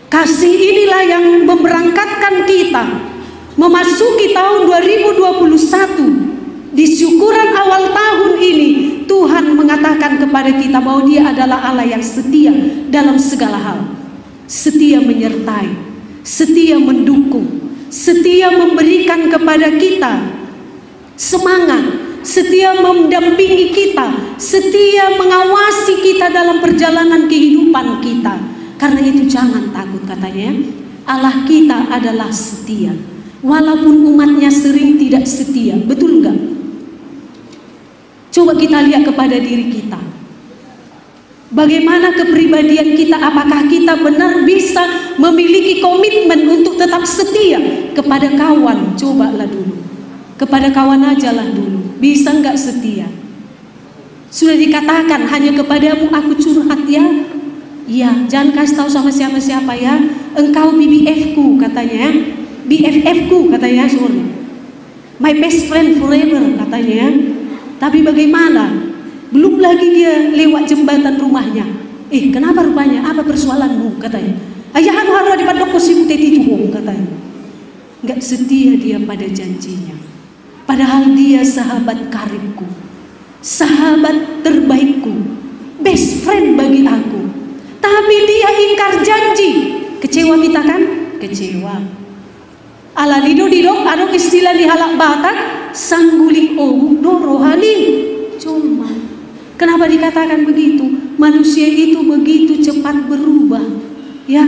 Kasih inilah yang memberangkatkan kita memasuki tahun 2021. Di syukuran awal tahun ini, Tuhan mengatakan kepada kita bahwa Dia adalah Allah yang setia dalam segala hal. Setia menyertai, setia mendukung, setia memberikan kepada kita semangat, setia mendampingi kita, setia mengawasi kita dalam perjalanan kehidupan kita. Karena itu jangan takut, katanya, Allah kita adalah setia, walaupun umatnya sering tidak setia. Betul enggak? Coba kita lihat kepada diri kita. Bagaimana kepribadian kita? Apakah kita benar bisa memiliki komitmen untuk tetap setia kepada kawan? Cobalah dulu. Kepada kawan aja lah dulu. Bisa enggak setia? Sudah dikatakan hanya kepadamu aku curhat ya. Ya, jangan kasih tahu sama siapa-siapa ya. Engkau BBF-ku katanya. BFF-ku katanya, sorry. My best friend forever katanya. Tapi bagaimana? Belum lagi dia lewat jembatan rumahnya. Kenapa rupanya? Apa persoalanmu? Katanya. Ayahan harus dipadok posimu teti juga katanya. Enggak setia dia pada janjinya. Padahal dia sahabat karibku, sahabat terbaikku, best friend bagi aku. Tapi dia ingkar janji. Kecewa kita kan? Kecewa. Ala lido adok istilah di halak Batak, sangguling do rohani. Cuma kenapa dikatakan begitu? Manusia itu begitu cepat berubah, ya.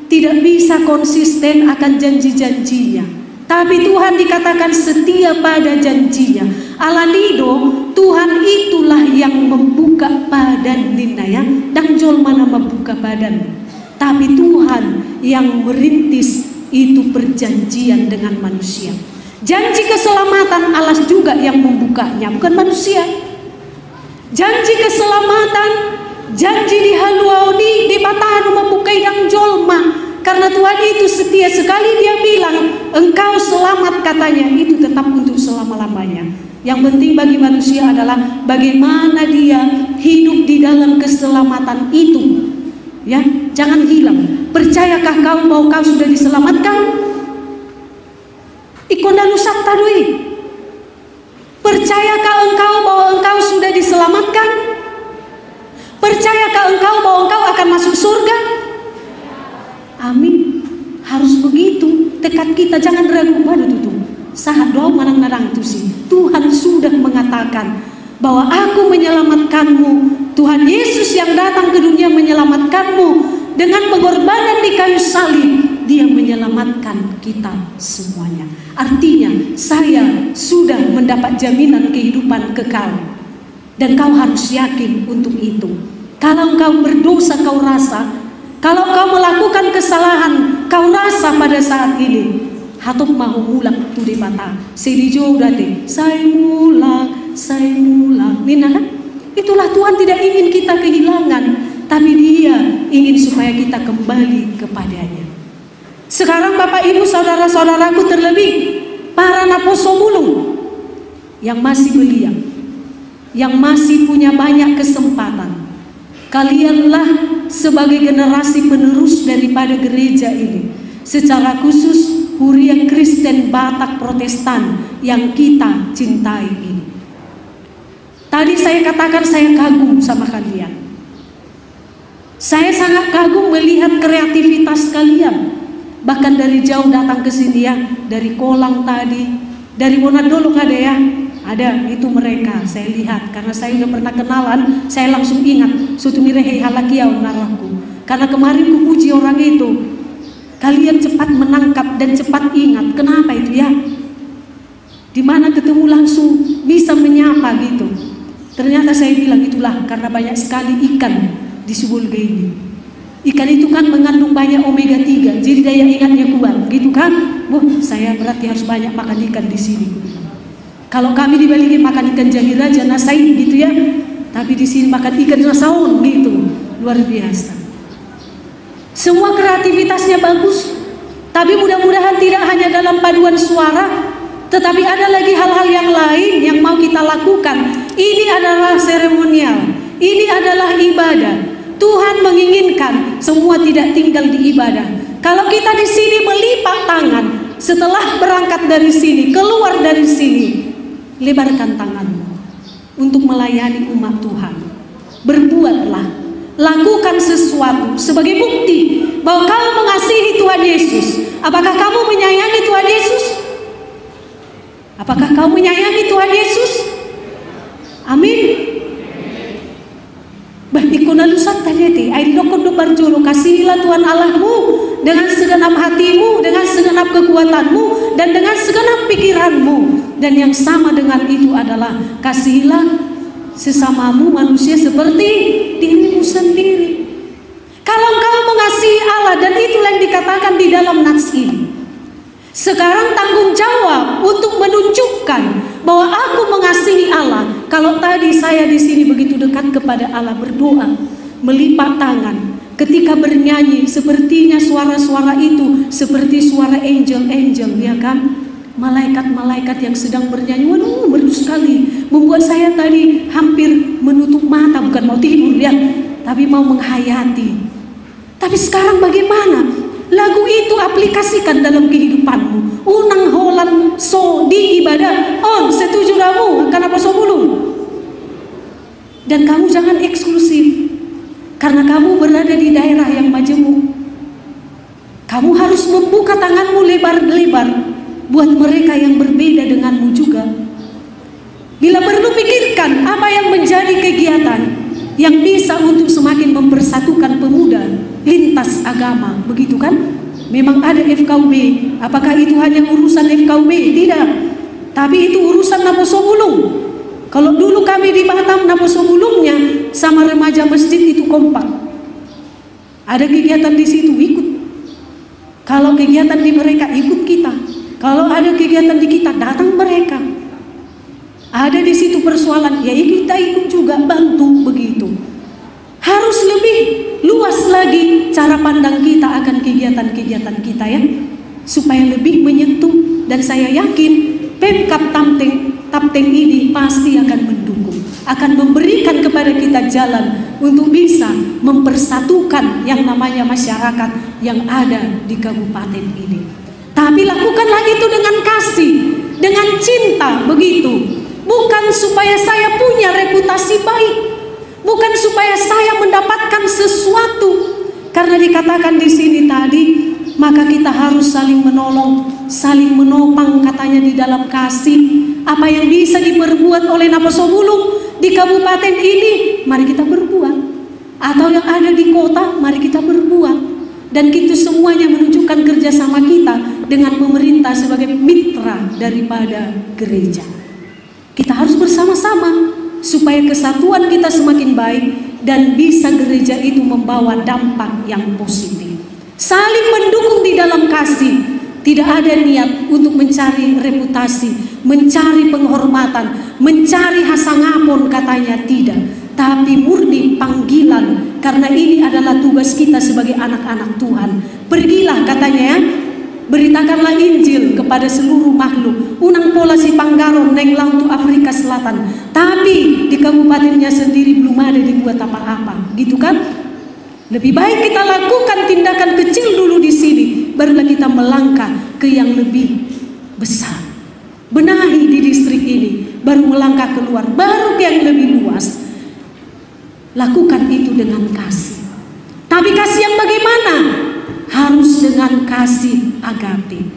Tidak bisa konsisten akan janji-janjinya. Tapi Tuhan dikatakan setia pada janjinya. Alanido, Tuhan itulah yang membuka badan ninaya, dan jol mana membuka badan. Tapi Tuhan yang merintis itu perjanjian dengan manusia. Janji keselamatan Allah juga yang membukanya, bukan manusia. Janji keselamatan, janji di haluauni, di batahan membukai dan jolma. Karena Tuhan itu setia sekali, Dia bilang engkau selamat katanya, itu tetap untuk selama-lamanya. Yang penting bagi manusia adalah bagaimana dia hidup di dalam keselamatan itu. Ya, jangan hilang. Percayakah kau bahwa kau sudah diselamatkan? Ikonda nusat tadui. Percayakah engkau bahwa engkau sudah diselamatkan? Percayakah engkau bahwa engkau akan masuk surga? Amin. Harus begitu. Tekad kita jangan ragu. Waduh tuh. Sahat doa manang-narang itu sih. Tuhan sudah mengatakan bahwa aku menyelamatkanmu. Tuhan Yesus yang datang ke dunia menyelamatkanmu. Dengan pengorbanan di kayu salib, Dia menyelamatkan kita semuanya. Artinya saya sudah mendapat jaminan kehidupan kekal. Dan kau harus yakin untuk itu. Kalau kau berdosa, kau rasa, kalau kau melakukan kesalahan, kau rasa pada saat ini, hatop mau mulak tu di mata. Sedijo date, saya mulak, Nina kan? Itulah Tuhan tidak ingin kita kehilangan, tapi Dia ingin supaya kita kembali kepadanya. Sekarang Bapak Ibu saudara-saudaraku, terlebih para naposo bulung yang masih belia, yang masih punya banyak kesempatan. Kalianlah sebagai generasi penerus daripada gereja ini, secara khusus Huria Kristen Batak Protestan yang kita cintai ini. Tadi saya katakan saya kagum sama kalian. Saya sangat kagum melihat kreativitas kalian. Bahkan dari jauh datang ke sini ya, dari Kolang tadi, dari Monadolo ada ya. Ada, itu mereka, saya lihat. Karena saya udah pernah kenalan, saya langsung ingat Sutumirehe halakiau naraku. Karena kemarin kupuji orang itu. Kalian cepat menangkap dan cepat ingat. Kenapa itu ya? Dimana ketemu langsung bisa menyapa gitu. Ternyata saya bilang itulah karena banyak sekali ikan di Subulga ini. Ikan itu kan mengandung banyak omega 3, jadi daya ingatnya kuat, gitu kan? Saya berarti harus banyak makan ikan di sini. Kalau kami di Bali makan ikan jahir aja, nasain gitu ya. Tapi di sini makan ikan nasaun gitu, luar biasa. Semua kreativitasnya bagus, tapi mudah-mudahan tidak hanya dalam paduan suara, tetapi ada lagi hal-hal yang lain yang mau kita lakukan. Ini adalah seremonial, ini adalah ibadah. Tuhan menginginkan semua tidak tinggal di ibadah. Kalau kita di sini melipat tangan, setelah berangkat dari sini, keluar dari sini, lebarkan tanganmu untuk melayani umat Tuhan. Berbuatlah, lakukan sesuatu sebagai bukti bahwa kamu mengasihi Tuhan Yesus. Apakah kamu menyayangi Tuhan Yesus? Apakah kamu menyayangi Tuhan Yesus? Amin. Ikunalusat tanyati, aidokon do barjolo, kasihilah Tuhan Allahmu dengan segenap hatimu, dengan segenap kekuatanmu, dan dengan segenap pikiranmu. Dan yang sama dengan itu adalah kasihilah sesamamu manusia seperti dirimu sendiri. Kalau engkau mengasihi Allah, dan itulah yang dikatakan di dalam nats ini. Sekarang tanggung jawab untuk menunjukkan bahwa aku mengasihi Allah. Kalau tadi saya di sini begitu dekat kepada Allah, berdoa, melipat tangan, ketika bernyanyi, sepertinya suara-suara itu seperti suara angel-angel, ya kan? Malaikat-malaikat yang sedang bernyanyi. Waduh, merdu sekali, membuat saya tadi hampir menutup mata, bukan mau tidur ya, tapi mau menghayati. Tapi sekarang bagaimana? Lagu itu aplikasikan dalam kehidupanmu. Unang holan so di ibadah on setuju kamu karena apa so belum. Dan kamu jangan eksklusif karena kamu berada di daerah yang majemuk. Kamu harus membuka tanganmu lebar-lebar buat mereka yang berbeda denganmu juga. Bila perlu, pikirkan apa yang menjadi kegiatan yang bisa untuk semakin mempersatukan pemuda lintas agama, begitu kan? Memang ada FKUB. Apakah itu hanya urusan FKUB? Tidak. Tapi itu urusan Naposo Bulung. Kalau dulu kami di Batam, Naposo Bulungnya sama remaja masjid itu kompak. Ada kegiatan di situ, ikut. Kalau kegiatan di mereka, ikut kita. Kalau ada kegiatan di kita, datang mereka. Ada di situ persoalan, ya kita ikut juga, bantu, begitu. Harus lebih luas lagi cara pandang kita akan kegiatan-kegiatan kita ya, supaya lebih menyentuh. Dan saya yakin Pemkab Tapteng ini pasti akan mendukung, akan memberikan kepada kita jalan untuk bisa mempersatukan yang namanya masyarakat yang ada di kabupaten ini. Tapi lakukanlah itu dengan kasih, dengan cinta, begitu. Bukan supaya saya punya reputasi baik, bukan supaya saya mendapatkan sesuatu. Karena dikatakan di sini tadi, maka kita harus saling menolong, saling menopang, katanya di dalam kasih. Apa yang bisa diperbuat oleh Naposo Bulung di kabupaten ini, mari kita berbuat. Atau yang ada di kota, mari kita berbuat. Dan itu semuanya menunjukkan kerjasama kita dengan pemerintah sebagai mitra daripada gereja. Kita harus bersama-sama supaya kesatuan kita semakin baik dan bisa gereja itu membawa dampak yang positif. Saling mendukung di dalam kasih. Tidak ada niat untuk mencari reputasi, mencari penghormatan, mencari hasangapun, katanya tidak. tapi murni panggilan, karena ini adalah tugas kita sebagai anak-anak Tuhan. Pergilah katanya ya, beritakanlah Injil kepada seluruh makhluk. Unang pola si Panggaron neng laut Afrika Selatan, tapi di kabupatennya sendiri belum ada dibuat apa-apa, gitu kan? Lebih baik kita lakukan tindakan kecil dulu di sini, barulah kita melangkah ke yang lebih besar. Benahi di distrik ini, baru melangkah keluar, baru ke yang lebih luas. Lakukan itu dengan kasih. Tapi kasih yang bagaimana? Harus dengan kasih agape,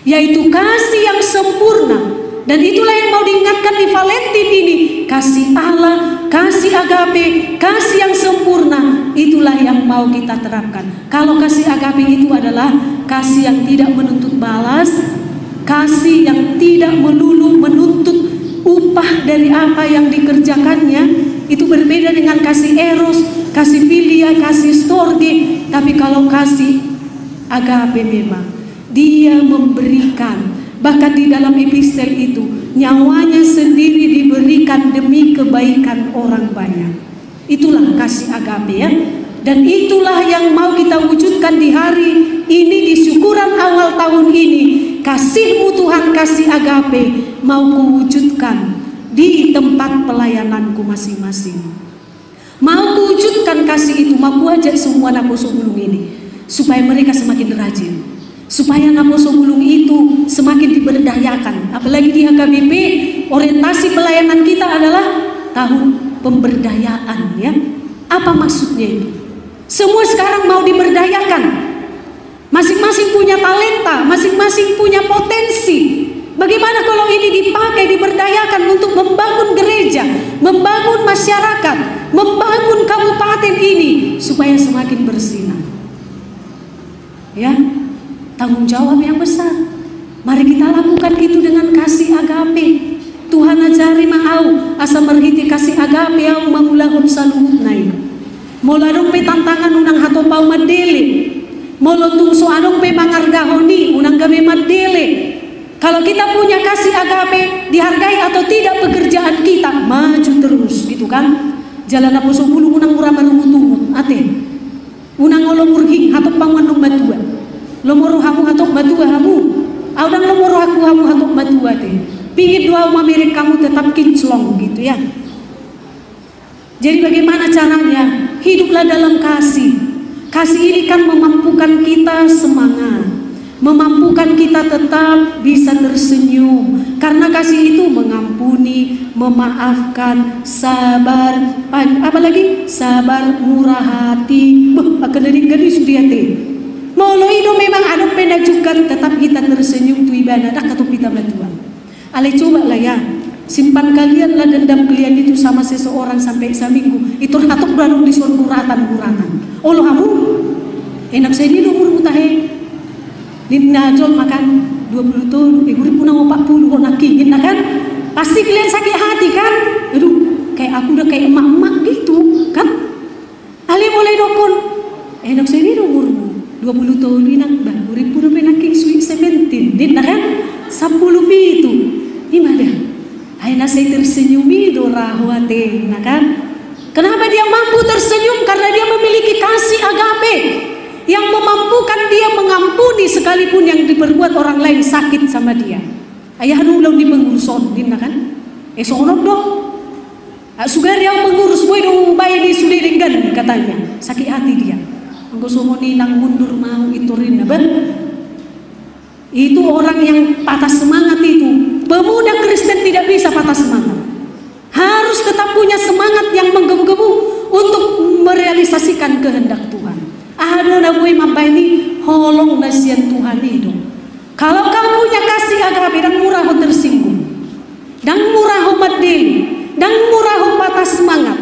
yaitu kasih yang sempurna. Dan itulah yang mau diingatkan di Valentin ini. Kasih Allah, kasih agape, kasih yang sempurna, itulah yang mau kita terapkan. Kalau kasih agape itu adalah kasih yang tidak menuntut balas, kasih yang tidak melulu menuntut upah dari apa yang dikerjakannya. Itu berbeda dengan kasih eros, kasih filia, kasih storge. Tapi kalau kasih agape memang dia memberikan, bahkan di dalam epistel itu nyawanya sendiri diberikan demi kebaikan orang banyak. Itulah kasih agape ya. Dan itulah yang mau kita wujudkan di hari ini, di syukuran awal tahun ini. Kasih-Mu Tuhan, kasih agape mau kuwujudkan di tempat pelayananku masing-masing. Mau kuwujudkan kasih itu, mau kuajak semua Naposo Bulung ini supaya mereka semakin rajin, supaya Naposo Bulung itu semakin diberdayakan. Apalagi di HKBP, orientasi pelayanan kita adalah tahun pemberdayaan ya. Apa maksudnya itu? Semua sekarang mau diberdayakan. Masing-masing punya talenta, masing-masing punya potensi. Bagaimana kalau ini dipakai, diberdayakan untuk membangun gereja, membangun masyarakat, membangun kabupaten ini supaya semakin bersinar. Ya, tanggung jawab yang besar. Mari kita lakukan itu dengan kasih agape. Tuhan ajari mau asa merhiti kasih agape au mamulahun saluhut nai. Molarong pe tantangan unang hatopau madele. Molotung so anong pe mangargahoni unang gabe madele. Kalau kita punya kasih agape, dihargai atau tidak pekerjaan kita, maju terus, gitu kan? Jalan Naposo Bulung unang murah marumutungut, ate. Unang ngolomur hing hatok panganong batua. Lomoro hamu hatok batua hamu. Audang lomoro aku hamu hatok batua te. Pingin dua mamirek kamu tetap kinclong, gitu ya. Jadi bagaimana caranya? Hiduplah dalam kasih. Kasih ini kan memampukan kita semangat, memampukan kita tetap bisa tersenyum, karena kasih itu mengampuni, memaafkan, sabar, apalagi sabar, murah hati. Akan dari gadis suriate. Molo itu memang ada penajukan, tetap kita tersenyum tu ibadah atau kita batuan. Ale coba lah ya, simpan kalianlah dendam kalian itu sama seseorang sampai seminggu. Itu hatok baru di suatu kuratan. Allah kamu enak saya ini umur mutahe. Lina jol makan 20 tahun, urip punang 40 kok nakingin kan? Pasti kalian sakit hati kan? Aduh, kayak aku udah kayak emak-emak gitu kan? Ali mulai dokon. Enak saya ini umurmu 20 tahun inak bah, urip pun naking sweet 17. Din kan? 10 itu. Gimana? Aina saya tersenyum itu rahwate, nah kan? Kenapa dia mampu tersenyum? Karena dia memiliki kasih agape yang memampukan dia mengampuni sekalipun yang diperbuat orang lain sakit sama dia. Ayah nulang di penguruson, din kan? Sonok dong. Sugar yang mengurus boy dong bayar di suliringan katanya. Sakit hati dia. Anggo somo nilang mundur mau itu rin ben. Itu orang yang patah semangat itu. Pemuda Kristen tidak bisa patah semangat. Harus tetap punya semangat yang menggebu-gebu untuk merealisasikan kehendak Tuhan. Aduh, nabui mabaini holong nasian Tuhan itu. Kalau kamu punya kasih agape dan murah tersinggung, dan murah madeli, dan murah patah semangat,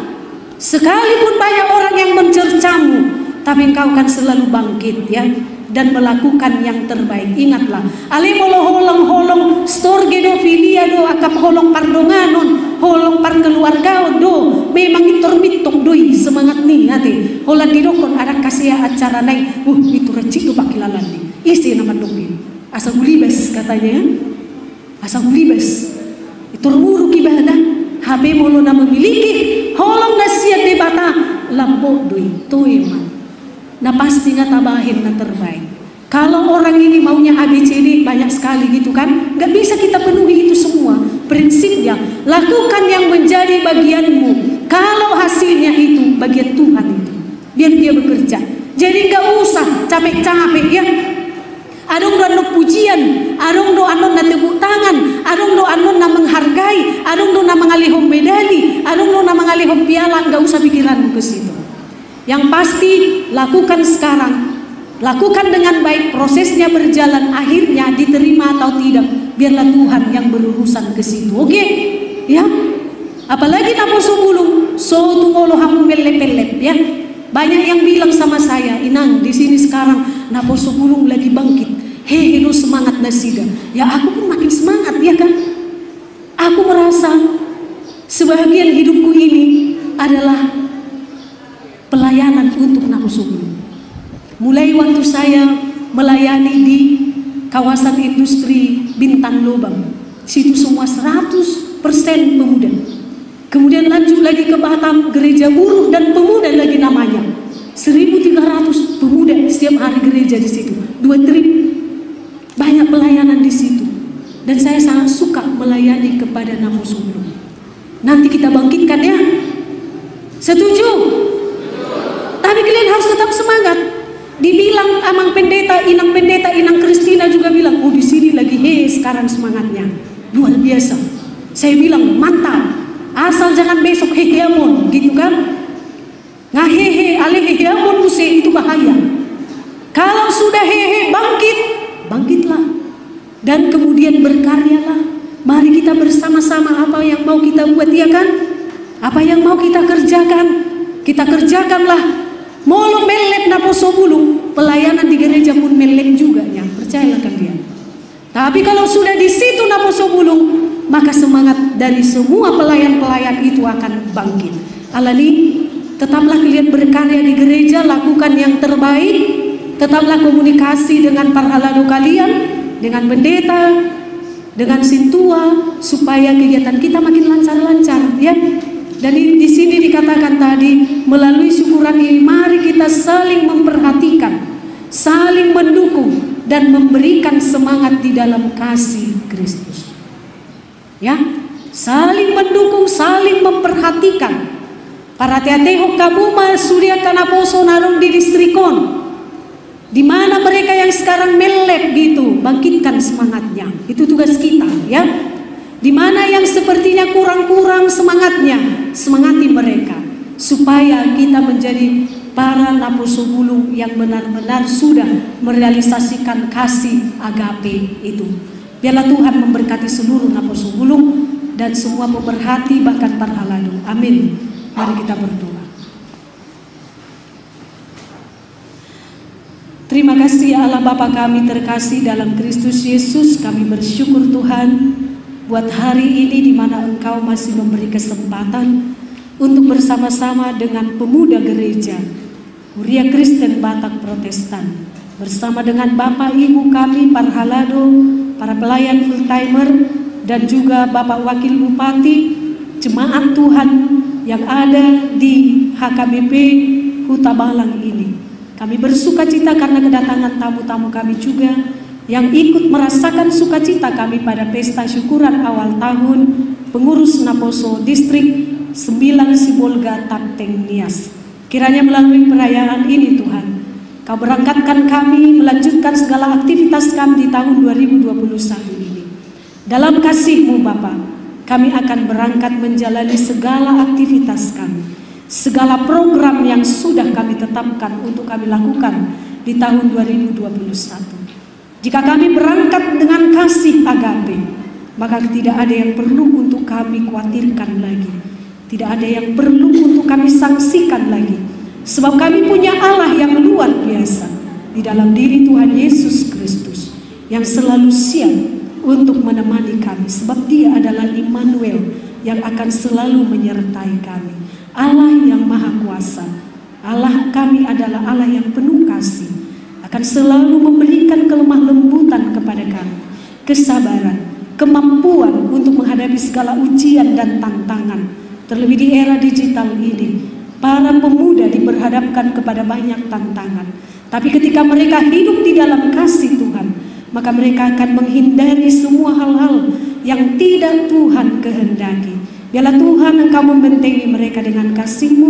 sekalipun banyak orang yang mencercamu, tapi engkau kan selalu bangkit ya, dan melakukan yang terbaik. Ingatlah, ale molo holong storge do filia do akap holong pardonganon, holong par keluarga do, memang itor-mitok doi semangat nih hati. Holan didokon ada kasih acara naik, itu recik do pakilalan nih. Isi nama dokin. Asa gulibes katanya, asa gulibes. Itor muruk ibadah, HP mulu na memiliki holong na siya debata lambo doi toeman. Nah pasti nggak tabahin na terbaik. Kalau orang ini maunya ABCD banyak sekali gitu kan, nggak bisa kita penuhi itu semua. Prinsipnya lakukan yang menjadi bagianmu. Kalau hasilnya itu bagian Tuhan itu, biar dia bekerja. Jadi nggak usah capek-capek ya. Adong do anon pujian, adong do anon na tepuk tangan, adong do anon na menghargai, adong do na mengalihom medali, adong do na mengalihom piala. Nggak usah pikiranmu ke situ. Yang pasti lakukan sekarang, lakukan dengan baik, prosesnya berjalan, akhirnya diterima atau tidak, biarlah Tuhan yang berurusan ke situ. Oke? Ya. Apalagi naposo bulung, so tungolo hamu melep-lep ya. Banyak yang bilang sama saya, Inang di sini sekarang naposo bulung lagi bangkit. Hehe, lu semangat nasida. Ya aku pun makin semangat ya kan. Aku merasa sebahagian hidupku ini adalah pelayanan untuk naposo bulung. Mulai waktu saya melayani di kawasan industri Bintang Lobang, situ semua 100% pemuda. Kemudian lanjut lagi ke Batam, gereja buruh dan pemuda lagi namanya. 1.300 pemuda setiap hari gereja di situ. 2 trip, banyak pelayanan di situ. Dan saya sangat suka melayani kepada naposo bulung. Nanti kita bangkitkan ya. Setuju? Tapi kalian harus tetap semangat. Dibilang amang pendeta, Inang Kristina juga bilang, oh di sini lagi sekarang semangatnya luar biasa. Saya bilang mantap. Asal jangan besok heheamon, gitu kan? Ngahehe, ale heheamon muse itu bahaya. Kalau sudah hehe bangkitlah. Dan kemudian berkaryalah. Mari kita bersama-sama apa yang mau kita buat, ya kan? Apa yang mau kita kerjakan, kita kerjakanlah. Molo melep naposo bulung, pelayanan di gereja pun melep juga ya, percayalah kalian. Tapi kalau sudah di situ naposo bulung, maka semangat dari semua pelayan-pelayan itu akan bangkit. Alani, tetaplah kalian berkarya di gereja, lakukan yang terbaik, tetaplah komunikasi dengan para halado kalian, dengan pendeta, dengan sintua, supaya kegiatan kita makin lancar-lancar, ya. Dan di sini dikatakan tadi, melalui syukuran ini mari kita saling memperhatikan, saling mendukung dan memberikan semangat di dalam kasih Kristus. Ya, saling mendukung, saling memperhatikan. Para teatehok kabuma surya kanaposo narong di distrikon. Di mana mereka yang sekarang melep gitu, bangkitkan semangatnya. Itu tugas kita, ya. Di mana yang sepertinya kurang-kurang semangatnya, semangati mereka supaya kita menjadi para naposo bulung yang benar-benar sudah merealisasikan kasih agape itu. Biarlah Tuhan memberkati seluruh naposo bulung dan semua pemerhati bahkan para halado. Amin. Mari kita berdoa. Terima kasih Allah Bapa kami terkasih dalam Kristus Yesus. Kami bersyukur Tuhan buat hari ini di mana Engkau masih memberi kesempatan untuk bersama-sama dengan pemuda gereja Huria Kristen Batak Protestan, bersama dengan Bapak Ibu kami para halado, para pelayan full timer, dan juga Bapak Wakil Bupati, jemaat Tuhan yang ada di HKBP Huta Balang ini. Kami bersuka cita karena kedatangan tamu-tamu kami juga yang ikut merasakan sukacita kami pada pesta syukuran awal tahun pengurus Naposo Distrik 9 Sibolga Tapteng Nias. Kiranya melalui perayaan ini Tuhan, Kau berangkatkan kami melanjutkan segala aktivitas kami di tahun 2021 ini. Dalam kasih-Mu Bapa, kami akan berangkat menjalani segala aktivitas kami, segala program yang sudah kami tetapkan untuk kami lakukan di tahun 2021. Jika kami berangkat dengan kasih agape, maka tidak ada yang perlu untuk kami khawatirkan lagi. Tidak ada yang perlu untuk kami sanksikan lagi. Sebab kami punya Allah yang luar biasa di dalam diri Tuhan Yesus Kristus yang selalu siap untuk menemani kami. Sebab Dia adalah Immanuel yang akan selalu menyertai kami. Allah yang Maha Kuasa. Allah kami adalah Allah yang penuh kasih, akan selalu memberikan kelemah lembutan kepada kami, kesabaran, kemampuan untuk menghadapi segala ujian dan tantangan. Terlebih di era digital ini, para pemuda diperhadapkan kepada banyak tantangan. Tapi ketika mereka hidup di dalam kasih Tuhan, maka mereka akan menghindari semua hal-hal yang tidak Tuhan kehendaki. Biarlah Tuhan Engkau membentengi mereka dengan kasih-Mu.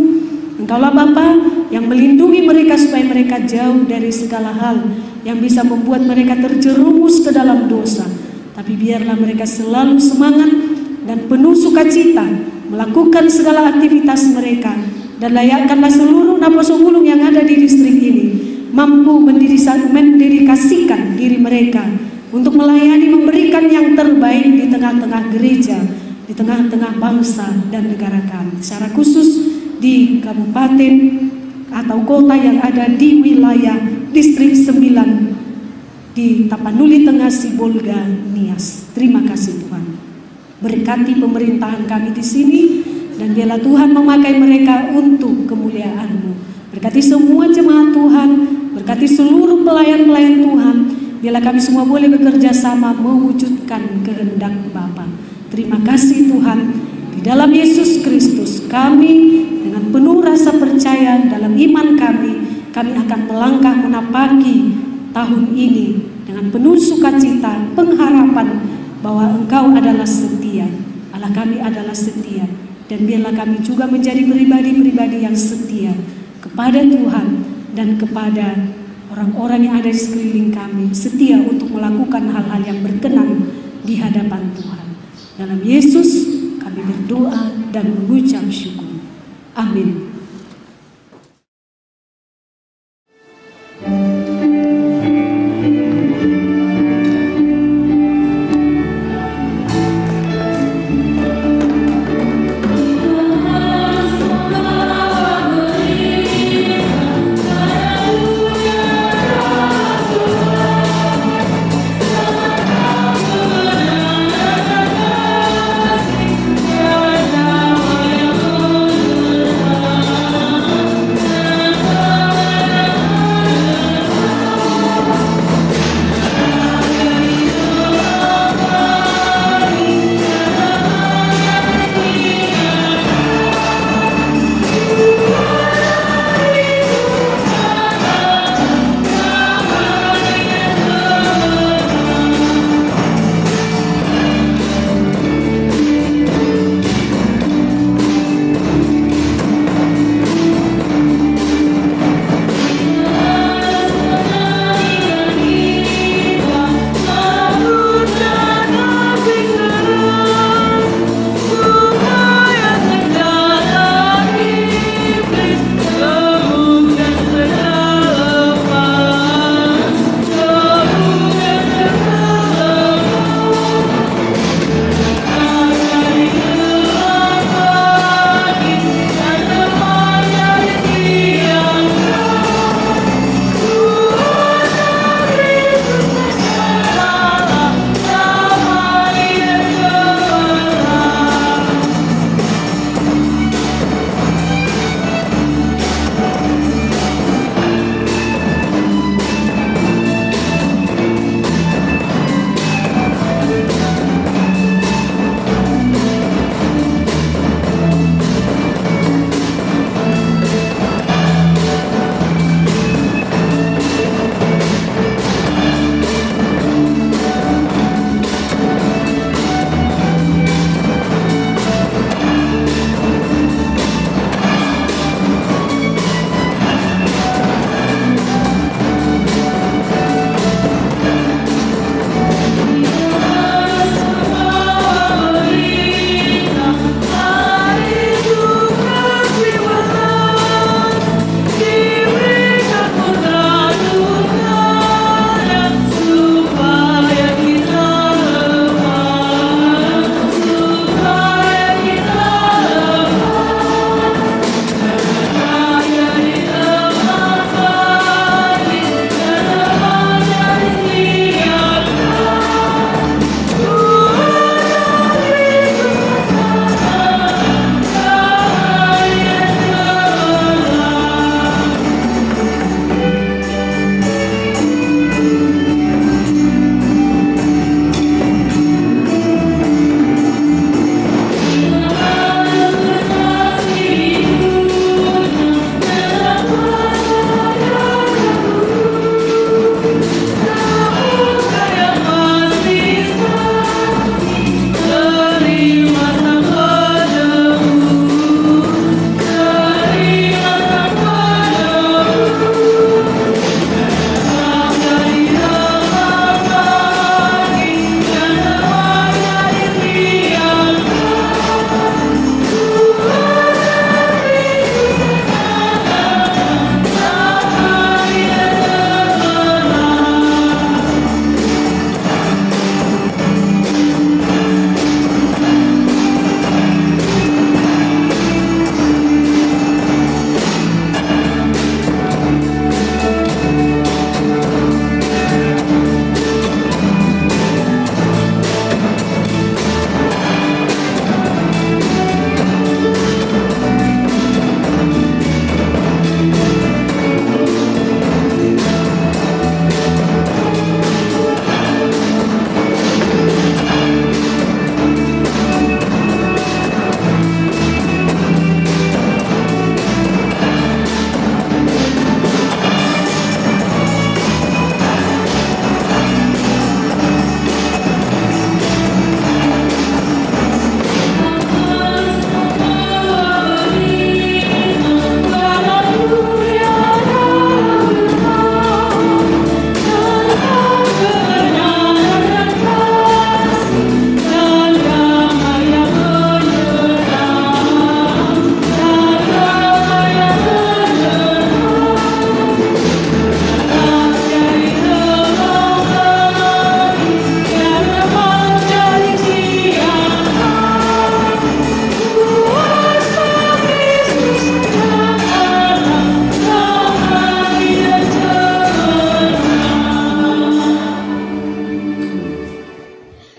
Engkaulah Bapa yang melindungi mereka supaya mereka jauh dari segala hal yang bisa membuat mereka terjerumus ke dalam dosa. Tapi biarlah mereka selalu semangat dan penuh sukacita melakukan segala aktivitas mereka. Dan layakkanlah seluruh napas ulung yang ada di distrik ini mampu mendedikasikan diri mereka untuk melayani, memberikan yang terbaik di tengah-tengah gereja, di tengah-tengah bangsa dan negara kami. Secara khusus di kabupaten atau kota yang ada di wilayah distrik 9 di Tapanuli Tengah, Sibolga, Nias. Terima kasih Tuhan. Berkati pemerintahan kami di sini dan biarlah Tuhan memakai mereka untuk kemuliaan-Mu. Berkati semua jemaat Tuhan, berkati seluruh pelayan-pelayan Tuhan. Biarlah kami semua boleh bekerja sama mewujudkan kehendak Bapa. Terima kasih Tuhan. Di dalam Yesus Kristus kami dengan penuh rasa percaya dalam iman kami akan melangkah menapaki tahun ini dengan penuh sukacita, pengharapan bahwa Engkau adalah setia, Allah kami adalah setia, dan biarlah kami juga menjadi pribadi-pribadi yang setia kepada Tuhan dan kepada orang-orang yang ada di sekeliling kami, setia untuk melakukan hal-hal yang berkenan di hadapan Tuhan. Dalam Yesus kami berdoa dan mengucap syukur. Amin.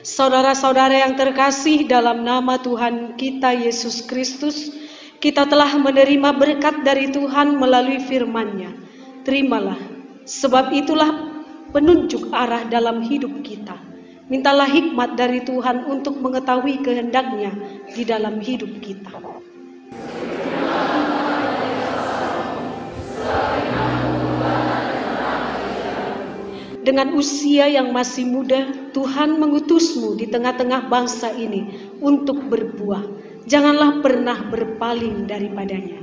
Saudara-saudara yang terkasih, dalam nama Tuhan kita Yesus Kristus, kita telah menerima berkat dari Tuhan melalui firman-Nya. Terimalah, sebab itulah penunjuk arah dalam hidup kita. Mintalah hikmat dari Tuhan untuk mengetahui kehendak-Nya di dalam hidup kita. Dengan usia yang masih muda, Tuhan mengutusmu di tengah-tengah bangsa ini untuk berbuah. Janganlah pernah berpaling daripadanya.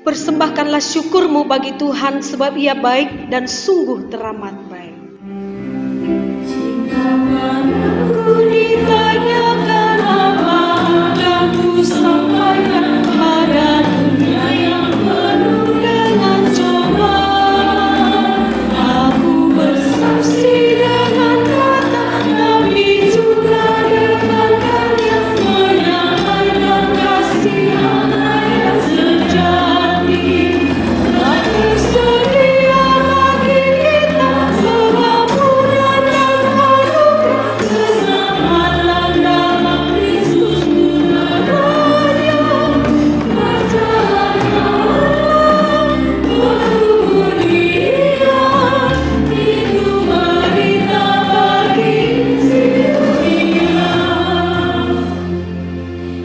Persembahkanlah syukurmu bagi Tuhan, sebab Ia baik dan sungguh teramat baik. Jika padaku ditanyakan apa yang ku sampaikan pada dunia yang penuh dengan cobaan, aku bersaksi dengan kata, tapi juga dengan karya, menyampaikan kasih Allah yang sejati. Aku sedia bagi kita pengampunan dan anugerah, keselamatan dalam Kristus murahnya.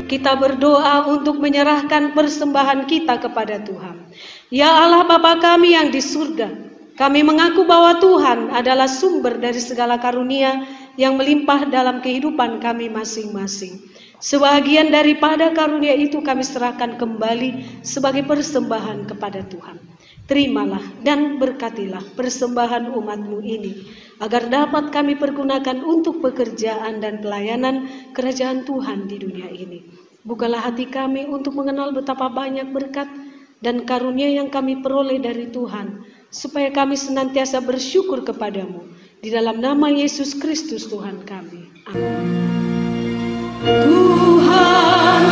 Kita berdoa untuk menyerahkan persembahan kita kepada Tuhan. Ya Allah Bapa kami yang di surga, kami mengaku bahwa Tuhan adalah sumber dari segala karunia yang melimpah dalam kehidupan kami masing-masing. Sebahagian daripada karunia itu kami serahkan kembali sebagai persembahan kepada Tuhan. Terimalah dan berkatilah persembahan umat-Mu ini, agar dapat kami pergunakan untuk pekerjaan dan pelayanan kerajaan Tuhan di dunia ini. Bukalah hati kami untuk mengenal betapa banyak berkat dan karunia yang kami peroleh dari Tuhan, supaya kami senantiasa bersyukur kepadamu. Di dalam nama Yesus Kristus Tuhan kami. Amin. Tuhan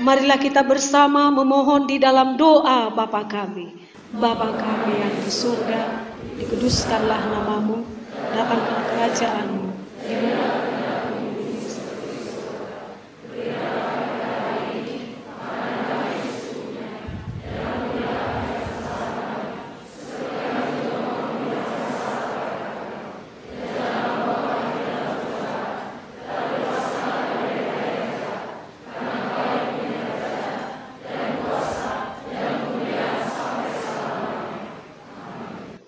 marilah kita bersama memohon di dalam doa Bapa kami. Bapa kami yang di surga, dikuduskanlah namamu, datanglah kerajaanmu.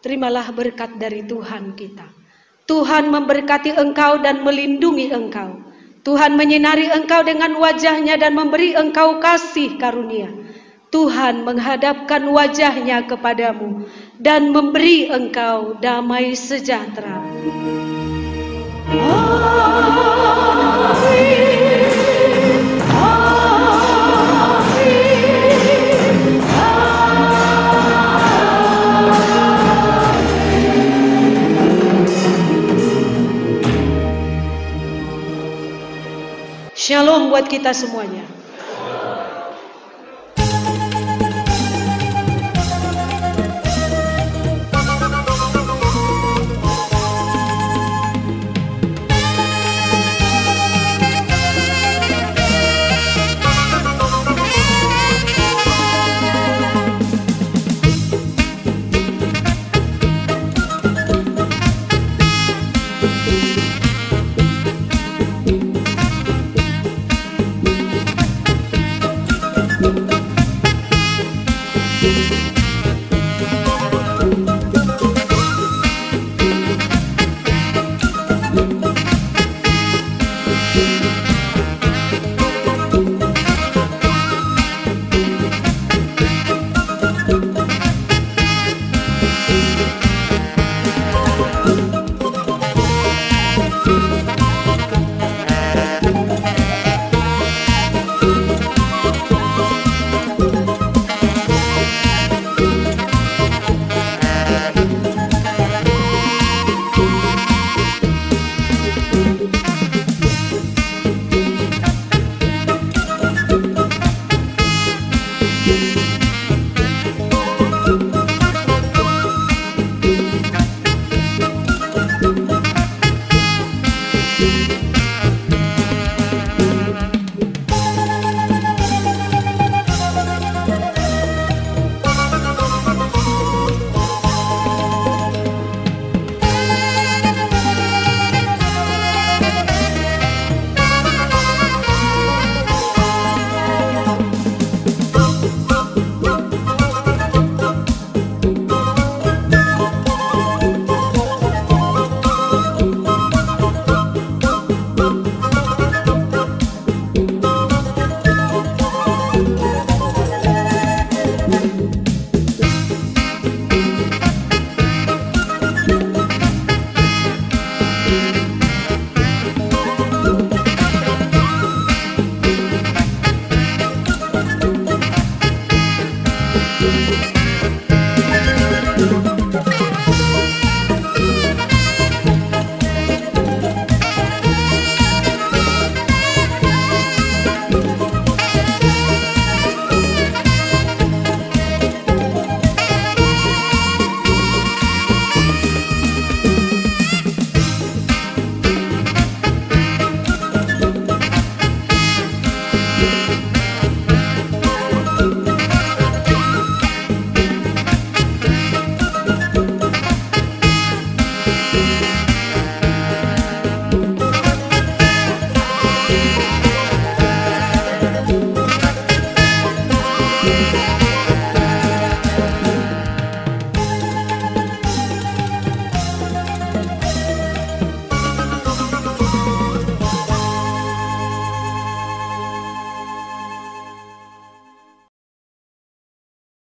Terimalah berkat dari Tuhan kita. Tuhan memberkati engkau dan melindungi engkau. Tuhan menyinari engkau dengan wajah-Nya dan memberi engkau kasih karunia. Tuhan menghadapkan wajah-Nya kepadamu dan memberi engkau damai sejahtera. Amin. Shalom buat kita semuanya. Thank you.